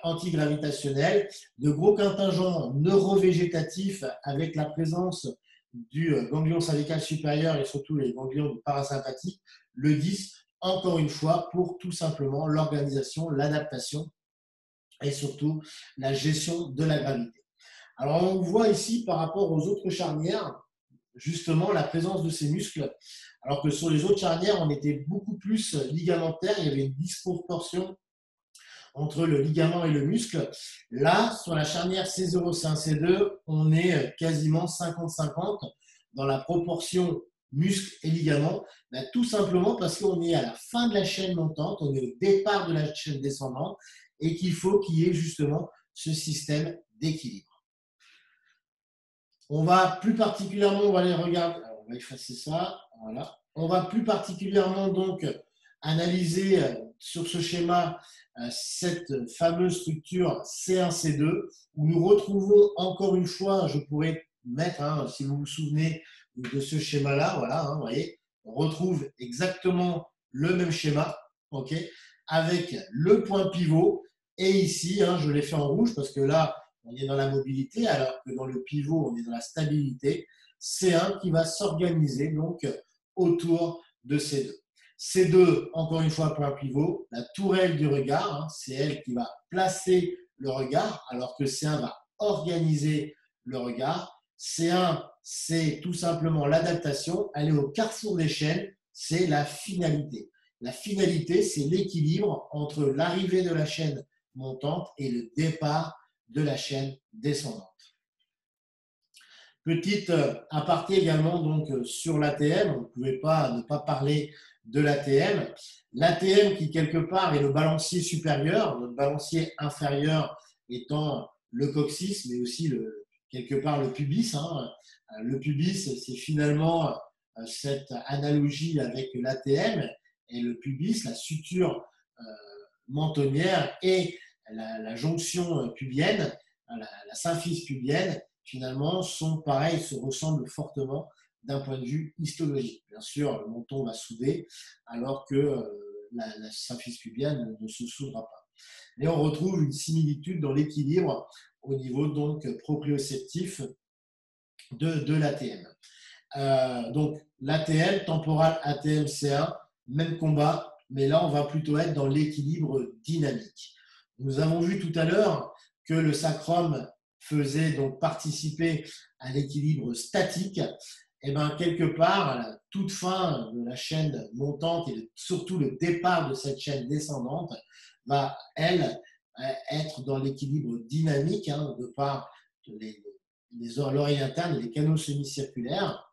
antigravitationnels, de gros contingents neurovégétatifs avec la présence du ganglion cervical supérieur et surtout les ganglions parasympathiques, le 10, encore une fois, pour tout simplement l'organisation, l'adaptation et surtout la gestion de la gravité. Alors, on voit ici par rapport aux autres charnières, justement la présence de ces muscles, alors que sur les autres charnières, on était beaucoup plus ligamentaire, il y avait une disproportion entre le ligament et le muscle. Là, sur la charnière C0, C1, C2, on est quasiment 50-50 dans la proportion muscle et ligament, tout simplement parce qu'on est à la fin de la chaîne montante, on est au départ de la chaîne descendante et qu'il faut qu'il y ait justement ce système d'équilibre. On va plus particulièrement, on va aller regarder, alors on va effacer ça, voilà. On va plus particulièrement donc analyser sur ce schéma cette fameuse structure C1-C2 où nous retrouvons encore une fois, je pourrais mettre, si vous vous souvenez de ce schéma-là, voilà, vous voyez, on retrouve exactement le même schéma, ok, avec le point pivot et ici, je l'ai fait en rouge parce que là, on est dans la mobilité, alors que dans le pivot, on est dans la stabilité. C1 qui va s'organiser donc autour de C2. C2, encore une fois, point pivot, la tourelle du regard, c'est elle qui va placer le regard, alors que C1 va organiser le regard. C1, c'est tout simplement l'adaptation, elle est au carrefour des chaînes, c'est la finalité. La finalité, c'est l'équilibre entre l'arrivée de la chaîne montante et le départ de la chaîne descendante. Petite aparté également donc sur l'ATM, on ne pouvait pas ne pas parler de l'ATM. L'ATM qui quelque part est le balancier supérieur, le balancier inférieur étant le coccyx, mais aussi quelque part le pubis. Le pubis, c'est finalement cette analogie avec l'ATM et le pubis, la suture mentonnière et la jonction pubienne, la symphyse pubienne, finalement, sont pareils, se ressemblent fortement d'un point de vue histologique. Bien sûr, le menton va souder, alors que la symphyse pubienne ne se soudera pas. Mais on retrouve une similitude dans l'équilibre au niveau donc proprioceptif de l'ATM. Donc l'ATM, temporal ATM C1, même combat, mais là on va plutôt être dans l'équilibre dynamique. Nous avons vu tout à l'heure que le sacrum faisait donc participer à l'équilibre statique. Et bien quelque part, à la toute fin de la chaîne montante et surtout le départ de cette chaîne descendante va, elle, être dans l'équilibre dynamique de par l'oreille interne et les canaux semi-circulaires.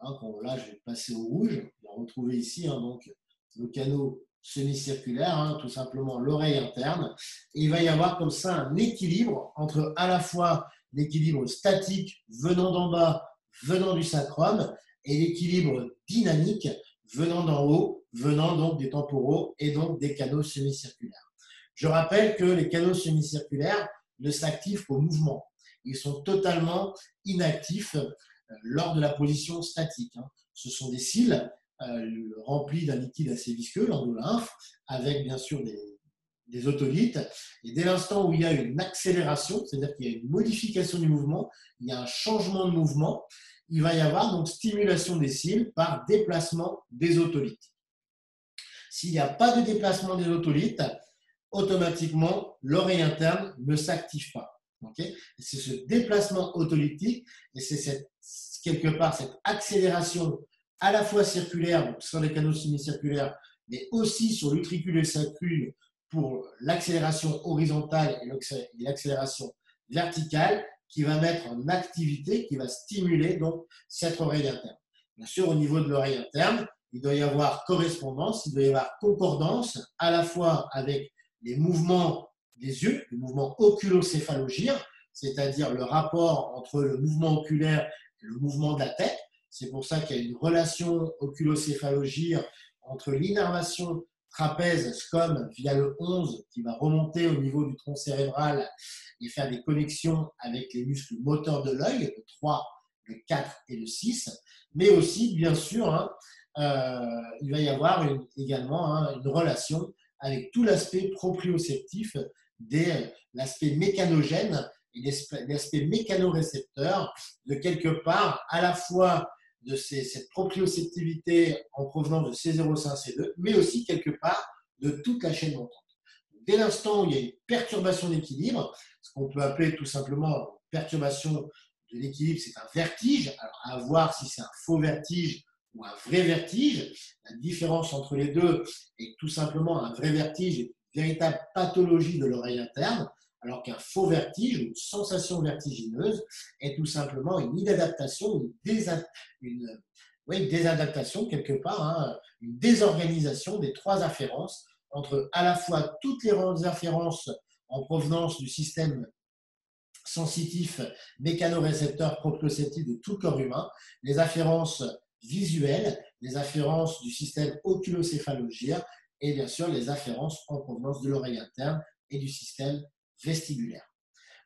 Là, je vais passer au rouge. On va retrouver ici donc le canot semi-circulaire, tout simplement l'oreille interne. Et il va y avoir comme ça un équilibre entre à la fois l'équilibre statique venant d'en bas, venant du sacrum, et l'équilibre dynamique venant d'en haut, venant donc des temporaux et donc des canaux semi-circulaires. Je rappelle que les canaux semi-circulaires ne s'activent qu'au mouvement. Ils sont totalement inactifs lors de la position statique. Ce sont des cils remplis d'un liquide assez visqueux, l'endolymphe, avec bien sûr des otolithes. Et dès l'instant où il y a une accélération, c'est-à-dire qu'il y a une modification du mouvement, il y a un changement de mouvement, il va y avoir donc stimulation des cils par déplacement des otolithes. S'il n'y a pas de déplacement des otolithes, automatiquement, l'oreille interne ne s'active pas. Okay, c'est ce déplacement otolithique et c'est quelque part cette accélération à la fois circulaire, donc sur les canaux semi-circulaires, mais aussi sur l'utricule et le sacrum pour l'accélération horizontale et l'accélération verticale qui va mettre en activité, qui va stimuler donc cette oreille interne. Bien sûr, au niveau de l'oreille interne, il doit y avoir correspondance, il doit y avoir concordance à la fois avec les mouvements des yeux, le mouvement oculocéphalogyre, c'est-à-dire le rapport entre le mouvement oculaire et le mouvement de la tête. C'est pour ça qu'il y a une relation oculocéphalogyre entre l'innervation trapèze-scom via le 11 qui va remonter au niveau du tronc cérébral et faire des connexions avec les muscles moteurs de l'œil, le 3, le 4 et le 6, mais aussi, bien sûr, il va y avoir également une relation avec tout l'aspect proprioceptif, l'aspect mécanogène et l'aspect mécanorécepteur, de quelque part à la fois cette proprioceptivité en provenance de C05, C2, mais aussi quelque part de toute la chaîne montante. Dès l'instant où il y a une perturbation d'équilibre, ce qu'on peut appeler tout simplement perturbation de l'équilibre, c'est un vertige. Alors, à voir si c'est un faux vertige ou un vrai vertige. La différence entre les deux est que tout simplement un vrai vertige est une véritable pathologie de l'oreille interne, alors qu'un faux vertige, une sensation vertigineuse, est tout simplement une inadaptation, une désadaptation quelque part, hein, une désorganisation des trois afférences entre à la fois toutes les afférences en provenance du système sensitif mécanorécepteur proprioceptif de tout le corps humain, les afférences visuelles, les afférences du système oculocéphalogire et bien sûr les afférences en provenance de l'oreille interne et du système vestibulaire.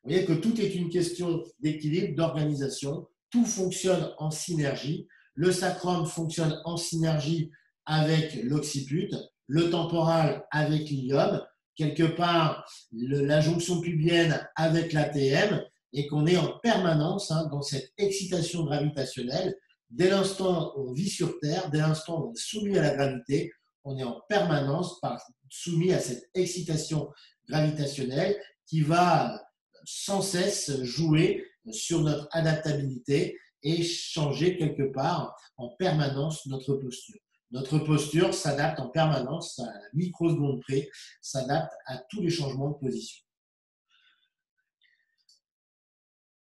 Vous voyez que tout est une question d'équilibre, d'organisation, tout fonctionne en synergie, le sacrum fonctionne en synergie avec l'occiput, le temporal avec l'ilium, quelque part la jonction pubienne avec l'ATM, et qu'on est en permanence dans cette excitation gravitationnelle. Dès l'instant où on vit sur Terre, dès l'instant où on est soumis à la gravité, on est en permanence soumis à cette excitation gravitationnelle qui va sans cesse jouer sur notre adaptabilité et changer quelque part en permanence notre posture. Notre posture s'adapte en permanence à la microseconde près, s'adapte à tous les changements de position.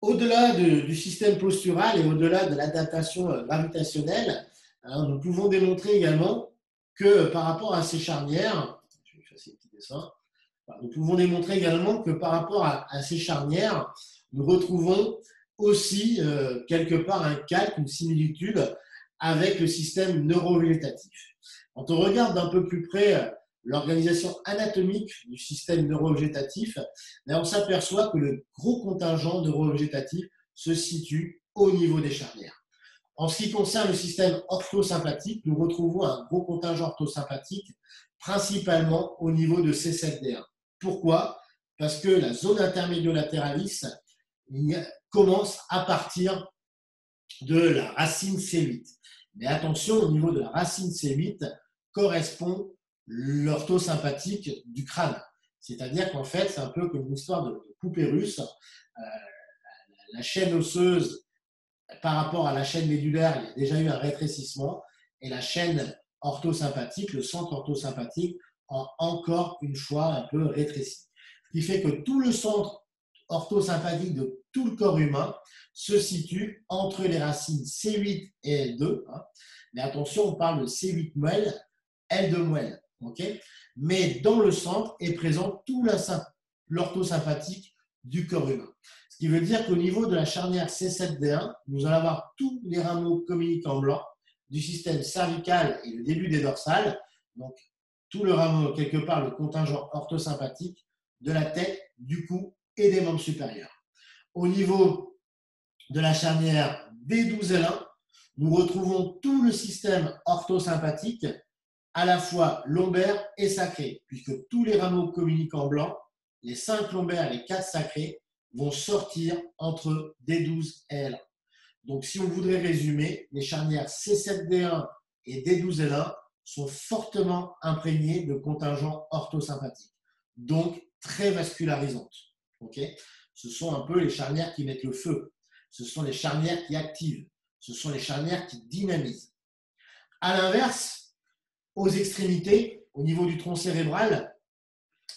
Au-delà du système postural et au-delà de l'adaptation gravitationnelle, nous pouvons démontrer également que par rapport à ces charnières, je vais faire ces petits dessins, nous pouvons démontrer également que par rapport à ces charnières, nous retrouvons aussi quelque part un calque, une similitude avec le système neurovégétatif. Quand on regarde d'un peu plus près l'organisation anatomique du système neurovégétatif, on s'aperçoit que le gros contingent neurovégétatif se situe au niveau des charnières. En ce qui concerne le système orthosympathique, nous retrouvons un gros contingent orthosympathique principalement au niveau de C7D1. Pourquoi? Parce que la zone intermédio-lateralis commence à partir de la racine C8. Mais attention, au niveau de la racine C8 correspond l'orthosympathique du crâne. C'est-à-dire qu'en fait, c'est un peu comme une histoire de poupée russe. La chaîne osseuse, par rapport à la chaîne médulaire, il y a déjà eu un rétrécissement. Et la chaîne orthosympathique, le centre orthosympathique, a encore une fois un peu rétréci. Ce qui fait que tout le centre orthosympathique de tout le corps humain se situe entre les racines C8 et L2. Mais attention, on parle de C8 moelle, L2 moelle. Okay, mais dans le centre est présent tout l'orthosympathique du corps humain. Ce qui veut dire qu'au niveau de la charnière C7D1, nous allons avoir tous les rameaux communicants blancs du système cervical et le début des dorsales. Donc, tout le rameau, quelque part, le contingent orthosympathique de la tête, du cou et des membres supérieurs. Au niveau de la charnière D12L1, nous retrouvons tout le système orthosympathique à la fois lombaire et sacré, puisque tous les rameaux communicants blancs, les 5 lombaires et les 4 sacrés, vont sortir entre D12 et L1. Donc, si on voudrait résumer, les charnières C7D1 et D12L1 sont fortement imprégnées de contingents orthosympathiques, donc très vascularisantes. Okay, ce sont un peu les charnières qui mettent le feu, ce sont les charnières qui activent, ce sont les charnières qui dynamisent. À l'inverse, aux extrémités, au niveau du tronc cérébral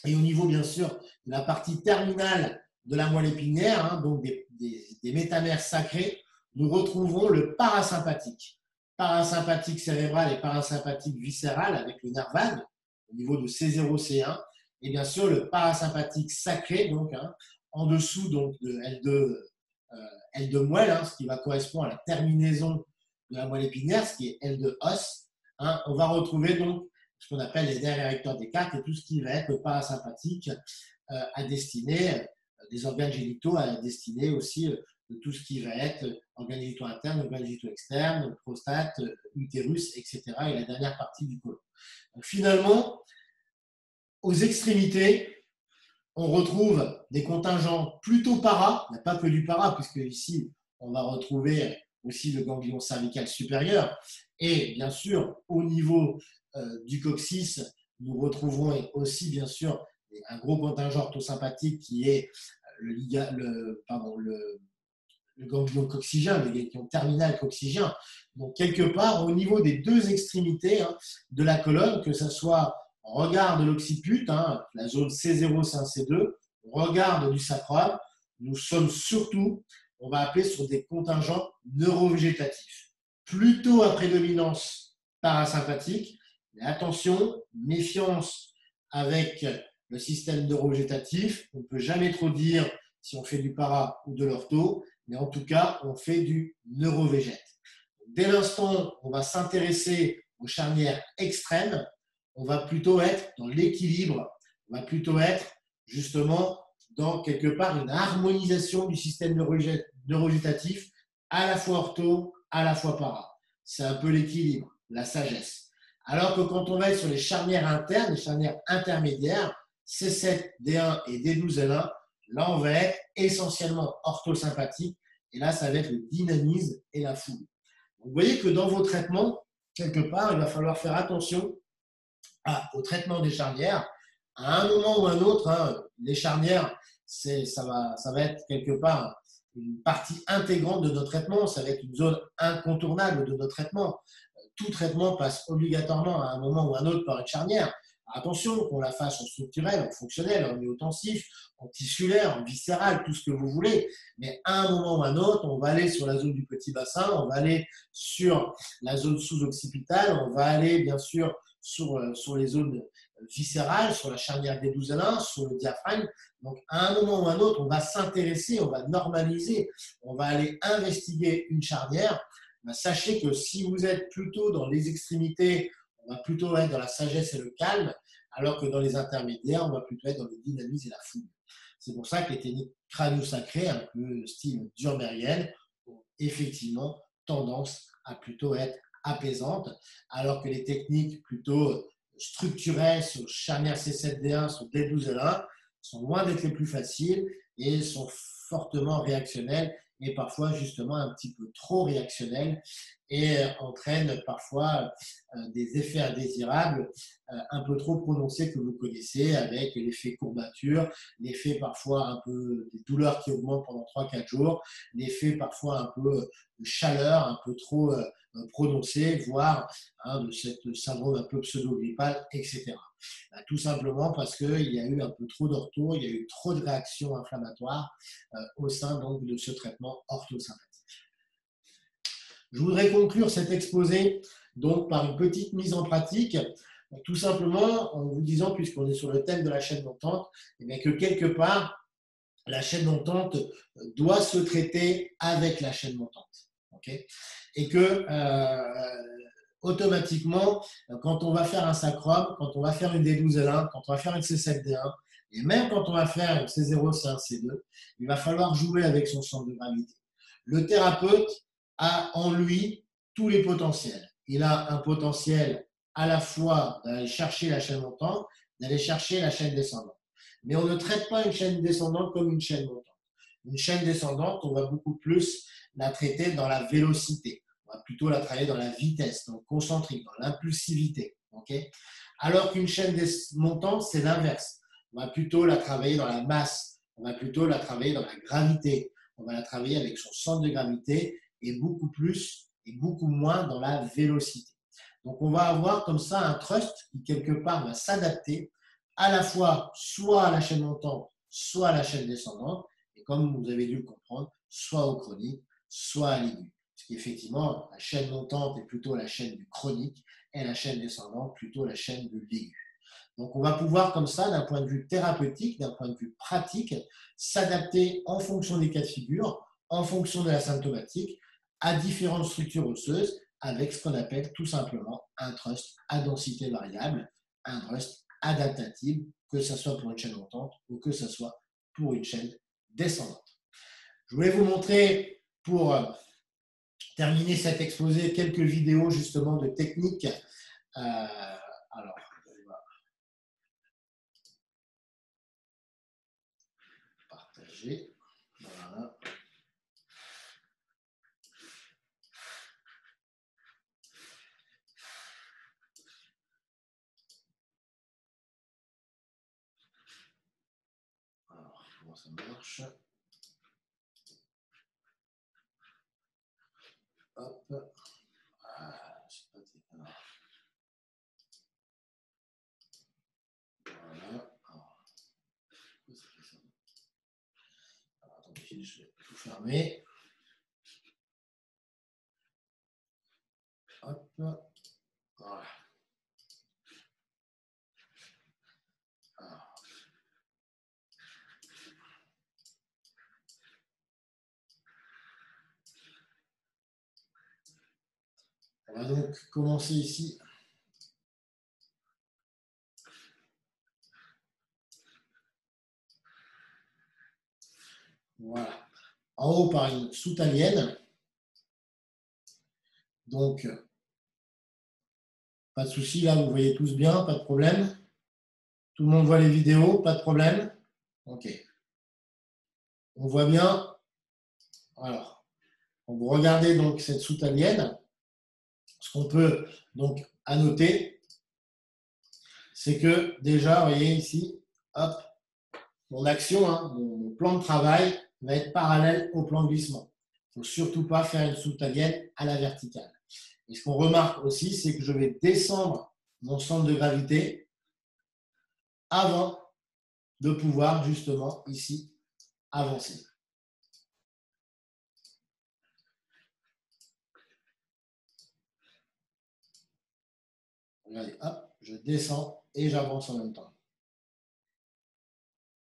et au niveau bien sûr de la partie terminale de la moelle épinière, donc des métamères sacrés, nous retrouvons le parasympathique. Parasympathique cérébral et parasympathique viscéral avec le nerf vague au niveau de C0, C1, et bien sûr le parasympathique sacré, donc en dessous donc, de L2 moelle, ce qui va correspondre à la terminaison de la moelle épinière, ce qui est L2 os. On va retrouver donc ce qu'on appelle les nerfs érecteurs des cartes et tout ce qui va être parasympathique à destiner des organes génitaux, à destiner aussi de tout ce qui va être organes génitaux internes, organes génitaux externes, prostate, utérus, etc. et la dernière partie du côlon. Donc finalement, aux extrémités, on retrouve des contingents plutôt para, il n'y a pas que du para, puisque ici, on va retrouver aussi le ganglion cervical supérieur. Et bien sûr, au niveau du coccyx, nous retrouverons aussi bien sûr un gros contingent orthosympathique qui est le ganglion coccygien, le ganglion terminal coccygien. Donc, quelque part, au niveau des deux extrémités de la colonne, que ce soit regard de l'occiput, la zone C0, C1, C2, regard du sacrum, nous sommes surtout, on va appeler sur des contingents neurovégétatifs. Plutôt à prédominance parasympathique, mais attention, méfiance avec le système neurovégétatif. On ne peut jamais trop dire si on fait du para ou de l'ortho, mais en tout cas, on fait du neurovégète. Dès l'instant où on va s'intéresser aux charnières extrêmes, on va plutôt être dans l'équilibre, on va plutôt être justement dans quelque part une harmonisation du système neurovégétatif, à la fois ortho, à la fois para. C'est un peu l'équilibre, la sagesse. Alors que quand on va être sur les charnières internes, les charnières intermédiaires, C7, D1 et D12L1, là, on va être essentiellement orthosympathique. Et là, ça va être le dynamisme et la foule. Donc, vous voyez que dans vos traitements, quelque part, il va falloir faire attention au traitement des charnières. À un moment ou un autre, les charnières, ça va être quelque part une partie intégrante de notre traitement. Ça va être une zone incontournable de notre traitement. Tout traitement passe obligatoirement à un moment ou un autre par une charnière. Attention, qu'on la fasse en structurel, en fonctionnel, en myotensif, en tissulaire, en viscéral, tout ce que vous voulez. Mais à un moment ou un autre, on va aller sur la zone du petit bassin, on va aller sur la zone sous-occipitale, on va aller bien sûr sur les zones viscérales, sur la charnière des 12 L1, sur le diaphragme. Donc à un moment ou un autre, on va s'intéresser, on va normaliser, on va aller investiguer une charnière. Ben, sachez que si vous êtes plutôt dans les extrémités, on va plutôt être dans la sagesse et le calme, alors que dans les intermédiaires, on va plutôt être dans le dynamisme et la foule. C'est pour ça que les techniques crânio-sacrées, un peu style durmérienne, ont effectivement tendance à plutôt être apaisantes, alors que les techniques plutôt structurelles sur charnière C7D1, sur D12L1, sont loin d'être les plus faciles et sont fortement réactionnelles et parfois justement un petit peu trop réactionnelles et entraînent parfois des effets indésirables un peu trop prononcés que vous connaissez avec l'effet courbature, l'effet parfois un peu des douleurs qui augmentent pendant 3-4 jours, l'effet parfois un peu de chaleur un peu trop prononcé, voire de cette syndrome un peu pseudo-grippal, etc. Tout simplement parce qu'il y a eu un peu trop d'ortho, il y a eu trop de réactions inflammatoires au sein donc, de ce traitement orthosympathique. Je voudrais conclure cet exposé donc, par une petite mise en pratique, tout simplement en vous disant, puisqu'on est sur le thème de la chaîne montante, eh bien, que quelque part, la chaîne montante doit se traiter avec la chaîne montante. Okay, et que automatiquement, quand on va faire un sacrum, quand on va faire une D12L1, quand on va faire une C7D1, et même quand on va faire une C0, C1, C2, il va falloir jouer avec son centre de gravité. Le thérapeute a en lui tous les potentiels. Il a un potentiel à la fois d'aller chercher la chaîne montante, d'aller chercher la chaîne descendante. Mais on ne traite pas une chaîne descendante comme une chaîne montante. Une chaîne descendante, on va beaucoup plus la traiter dans la vélocité. On va plutôt la travailler dans la vitesse, dans le concentrique, dans l'impulsivité. Okay, alors qu'une chaîne montante, c'est l'inverse. On va plutôt la travailler dans la masse. On va plutôt la travailler dans la gravité. On va la travailler avec son centre de gravité et beaucoup plus et beaucoup moins dans la vélocité. Donc, on va avoir comme ça un trust qui, quelque part, va s'adapter à la fois soit à la chaîne montante, soit à la chaîne descendante, et comme vous avez dû le comprendre, soit au chronique, soit à l'aigu. Parce qu'effectivement, la chaîne montante est plutôt la chaîne du chronique et la chaîne descendante plutôt la chaîne de l'aigu. Donc, on va pouvoir comme ça, d'un point de vue thérapeutique, d'un point de vue pratique, s'adapter en fonction des cas de figure, en fonction de la symptomatique, à différentes structures osseuses, avec ce qu'on appelle tout simplement un trust à densité variable, un trust adaptative, que ce soit pour une chaîne montante ou que ce soit pour une chaîne descendante. Je voulais vous montrer, pour terminer cet exposé, quelques vidéos justement de techniques. Alors, on va partager. Voilà. comment ça marche. Hop. Ah, c'est pas terrible. Voilà. Alors, attendez, je vais tout fermer. Hop. Voilà. On va donc commencer ici. Voilà. En haut par une soutalienne. Donc, pas de souci, là, vous voyez tous bien, pas de problème. Tout le monde voit les vidéos, pas de problème. OK. On voit bien. Alors, vous regardez donc cette soutalienne. Ce qu'on peut donc annoter, c'est que déjà, vous voyez ici, hop, mon action, hein, mon plan de travail va être parallèle au plan de glissement. Il ne faut surtout pas faire une soutalienne à la verticale. Et ce qu'on remarque aussi, c'est que je vais descendre mon centre de gravité avant de pouvoir justement ici avancer. Regardez, hop, je descends et j'avance en même temps.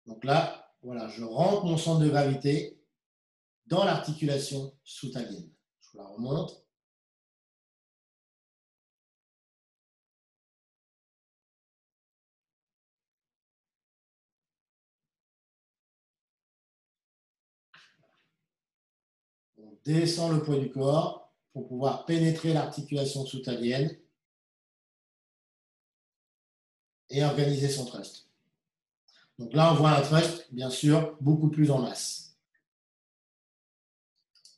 Donc là, voilà, je rentre mon centre de gravité dans l'articulation soutalienne. Je vous la remonte. On descend le poids du corps pour pouvoir pénétrer l'articulation soutalienne et organiser son thrust. Donc là, on voit un thrust, bien sûr, beaucoup plus en masse.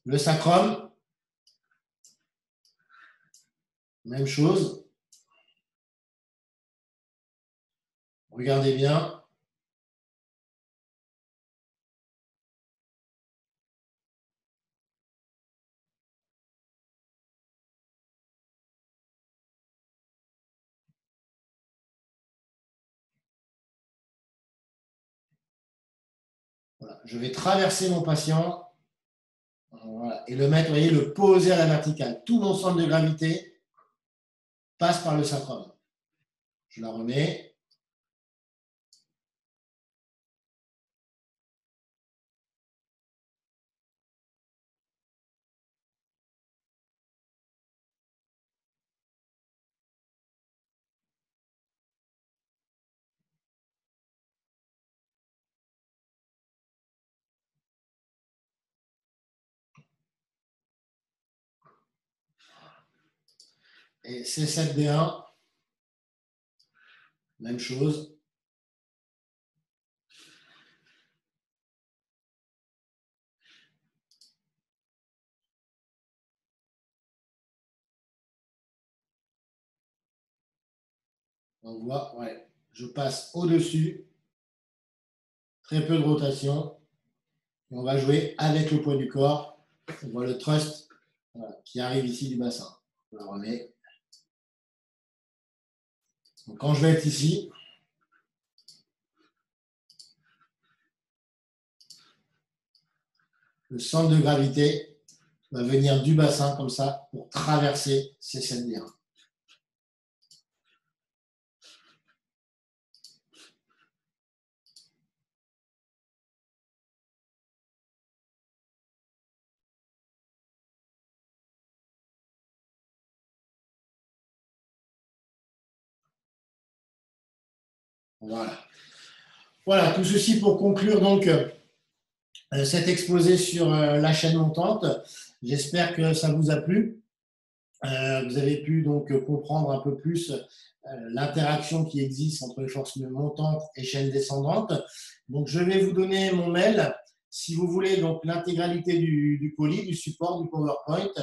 Le sacrum, même chose. Regardez bien. Voilà. Je vais traverser mon patient voilà, et le mettre, vous voyez, le poser à la verticale. Tout mon centre de gravité passe par le sacrum. Je la remets. Et C7D1, même chose. On voit, ouais, je passe au-dessus, très peu de rotation. Et on va jouer avec le poids du corps. On voit le thrust voilà, qui arrive ici du bassin. On la remet. Donc quand je vais être ici, le centre de gravité va venir du bassin comme ça pour traverser ces 7D1. Voilà. Voilà, tout ceci pour conclure donc cet exposé sur la chaîne montante. J'espère que ça vous a plu. Vous avez pu donc comprendre un peu plus l'interaction qui existe entre les forces montantes et chaînes descendantes. Donc, je vais vous donner mon mail si vous voulez donc l'intégralité du colis, du support, du PowerPoint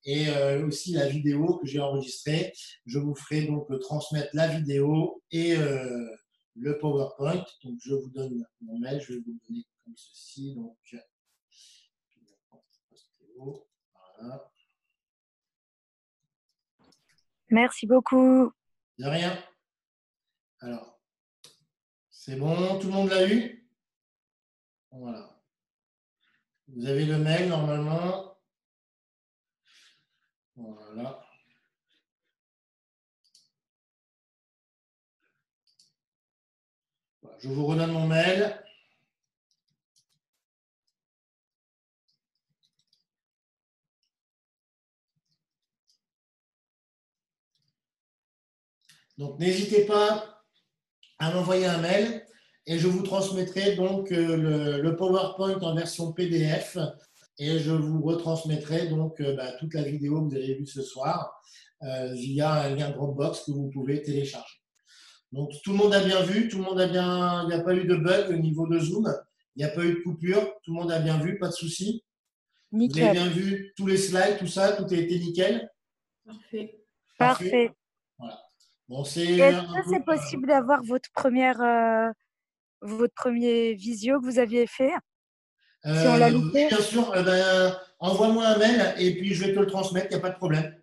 et aussi la vidéo que j'ai enregistrée. Je vous ferai donc transmettre la vidéo et le PowerPoint. Donc, je vous donne mon mail, je vais vous le donner comme ceci. Donc, voilà. Merci beaucoup. De rien. Alors, c'est bon, tout le monde l'a eu? Voilà. Vous avez le mail normalement. Voilà. Je vous redonne mon mail. Donc, n'hésitez pas à m'envoyer un mail et je vous transmettrai donc le PowerPoint en version PDF et je vous retransmettrai donc toute la vidéo que vous avez vue ce soir via un lien Dropbox que vous pouvez télécharger. Donc, tout le monde a bien vu, tout le monde a bien, il n'y a pas eu de bug au niveau de Zoom, il n'y a pas eu de coupure, tout le monde a bien vu, pas de souci. Vous avez bien vu tous les slides, tout ça, tout a été nickel? Parfait. Parfait. Voilà. Bon, est-ce que c'est possible d'avoir votre premier visio que vous aviez fait? Si on l'a loupé. Oui, bien sûr. Envoie-moi un mail et puis je vais te le transmettre, il n'y a pas de problème.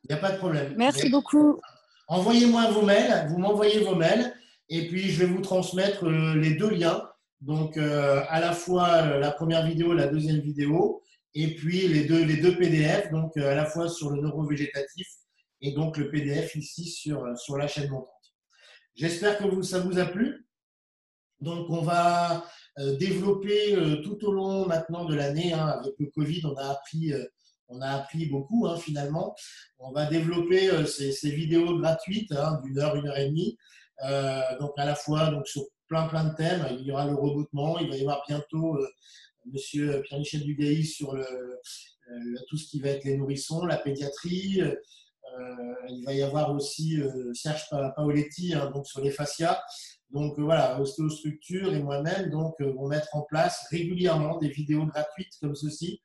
Il n'y a pas de problème. Merci beaucoup. Envoyez-moi vos mails, vous m'envoyez vos mails et puis je vais vous transmettre les deux liens. Donc, à la fois la première vidéo, la deuxième vidéo, et puis les deux PDF, donc à la fois sur le neurovégétatif et donc le PDF ici sur la chaîne montante. J'espère que ça vous a plu. Donc, on va développer tout au long maintenant de l'année, hein, avec le Covid, on a appris beaucoup finalement. On va développer ces vidéos gratuites d'une heure, une heure et demie, donc à la fois donc, sur plein de thèmes. Il y aura le rebootement, il va y avoir bientôt Monsieur Pierre-Michel Dugaï sur tout ce qui va être les nourrissons, la pédiatrie. Il va y avoir aussi Serge Paoletti donc sur les fascias. Donc voilà, Ostéostructure et moi-même donc vont mettre en place régulièrement des vidéos gratuites comme ceci,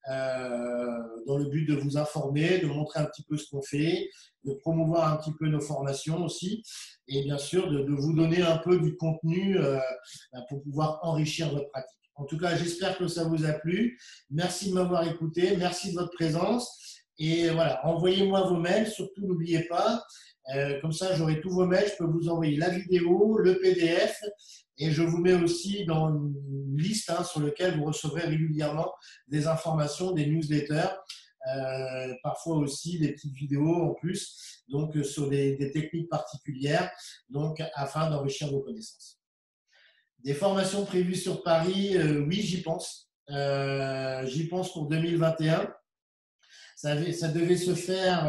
dans le but de vous informer, de montrer un petit peu ce qu'on fait, de promouvoir un petit peu nos formations aussi, et bien sûr de vous donner un peu du contenu pour pouvoir enrichir votre pratique. En tout cas, j'espère que ça vous a plu. Merci de m'avoir écouté, merci de votre présence. Et voilà, envoyez-moi vos mails, surtout n'oubliez pas, comme ça j'aurai tous vos mails, je peux vous envoyer la vidéo, le PDF, et je vous mets aussi dans une liste sur laquelle vous recevrez régulièrement des informations, des newsletters, parfois aussi des petites vidéos en plus, donc sur des techniques particulières, donc afin d'enrichir vos connaissances. Des formations prévues sur Paris, oui, j'y pense. J'y pense pour 2021. Ça devait se faire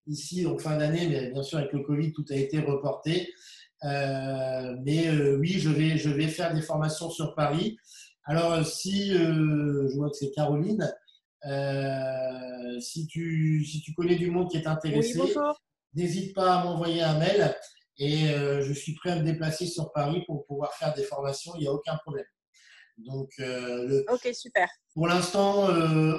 ici en fin d'année, mais bien sûr avec le Covid, tout a été reporté. Oui, je vais faire des formations sur Paris. Alors, si je vois que c'est Caroline, si tu connais du monde qui est intéressé, Oui, n'hésite pas à m'envoyer un mail et je suis prêt à me déplacer sur Paris pour pouvoir faire des formations, il n'y a aucun problème. Donc, ok, super. Pour l'instant,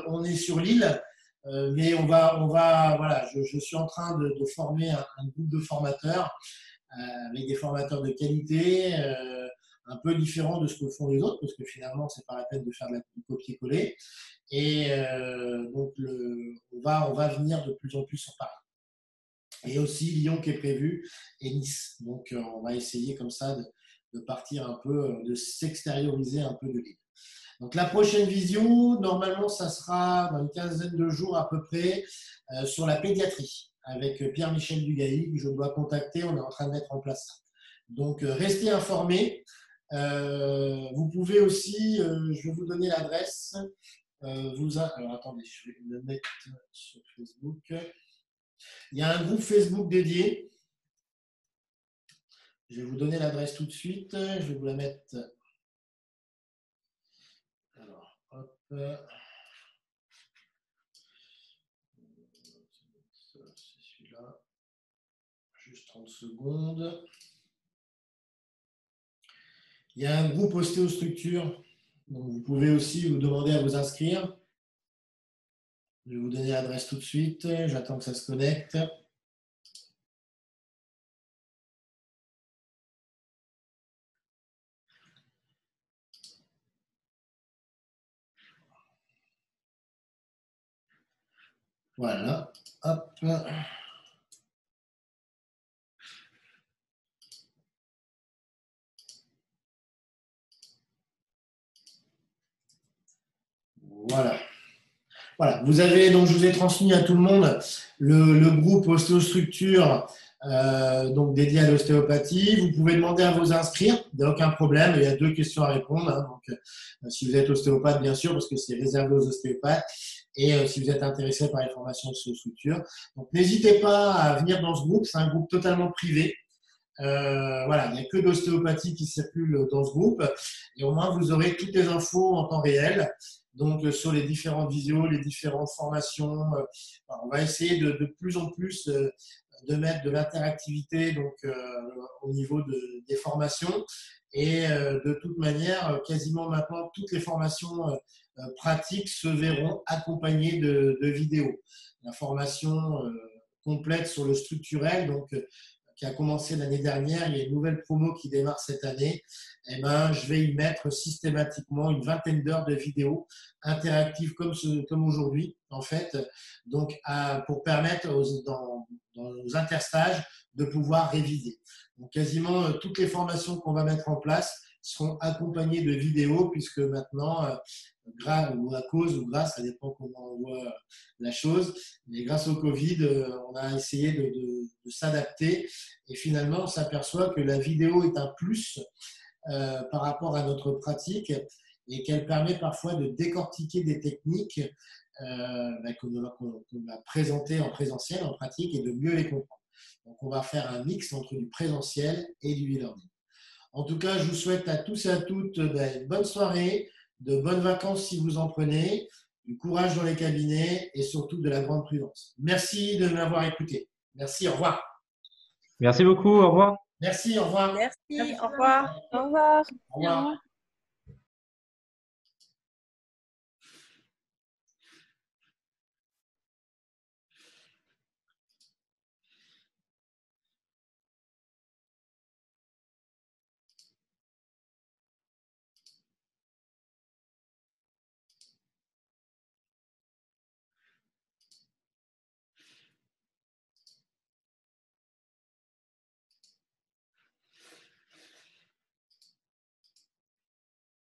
on est sur l'île, mais voilà, je suis en train de former un groupe de formateurs avec des formateurs de qualité, un peu différents de ce que font les autres, parce que finalement, c'est pas la peine de faire du copier-coller. Et donc, on va venir de plus en plus sur Paris. Et aussi Lyon qui est prévu et Nice. Donc, on va essayer comme ça de partir un peu, de s'extérioriser un peu de l'île. Donc, la prochaine visio, normalement, ça sera dans une quinzaine de jours à peu près sur la pédiatrie avec Pierre-Michel Dugaï, que je dois contacter. On est en train de mettre en place ça. Donc, restez informés. Vous pouvez aussi, je vais vous donner l'adresse. Alors, attendez, je vais le mettre sur Facebook. Il y a un groupe Facebook dédié. Je vais vous donner l'adresse tout de suite. Je vais vous la mettre. Alors, hop. C'est celui-là. Juste 30 secondes. Il y a un groupe ostéostructure. Donc vous pouvez aussi vous demander à vous inscrire. Je vais vous donner l'adresse tout de suite. J'attends que ça se connecte. Voilà. Hop. Voilà. Voilà. Vous avez, donc, je vous ai transmis à tout le monde le groupe ostéostructure donc dédié à l'ostéopathie. Vous pouvez demander à vous inscrire, il n'y a aucun problème. Il y a 2 questions à répondre. Hein. Donc, si vous êtes ostéopathe, bien sûr, parce que c'est réservé aux ostéopathes. Et si vous êtes intéressé par les formations de ostéostructure. Donc, n'hésitez pas à venir dans ce groupe. C'est un groupe totalement privé. Voilà, il n'y a que d'ostéopathie qui circule dans ce groupe. Et au moins, vous aurez toutes les infos en temps réel. Donc, sur les différentes visios, les différentes formations. On va essayer de plus en plus de mettre de l'interactivité donc au niveau des formations. Et de toute manière, quasiment maintenant, toutes les formations pratiques se verront accompagnées de vidéos. La formation complète sur le structurel, donc qui a commencé l'année dernière, il y a une nouvelle promo qui démarre cette année, eh ben, je vais y mettre systématiquement une vingtaine d'heures de vidéos interactives comme aujourd'hui, en fait, donc pour permettre dans nos interstages de pouvoir réviser. Donc, quasiment toutes les formations qu'on va mettre en place seront accompagnées de vidéos, puisque maintenant, grâce ou à cause ou grâce, ça dépend comment on voit la chose, mais grâce au Covid, on a essayé de s'adapter et finalement, on s'aperçoit que la vidéo est un plus par rapport à notre pratique et qu'elle permet parfois de décortiquer des techniques qu'on va présenter en présentiel, en pratique, et de mieux les comprendre. Donc, on va faire un mix entre du présentiel et du e-learning. En tout cas, je vous souhaite à tous et à toutes une bonne soirée, de bonnes vacances si vous en prenez, du courage dans les cabinets et surtout de la grande prudence. Merci de m'avoir écouté. Merci, au revoir. Merci beaucoup, au revoir. Merci, au revoir. Merci, au revoir. Au revoir. Au revoir.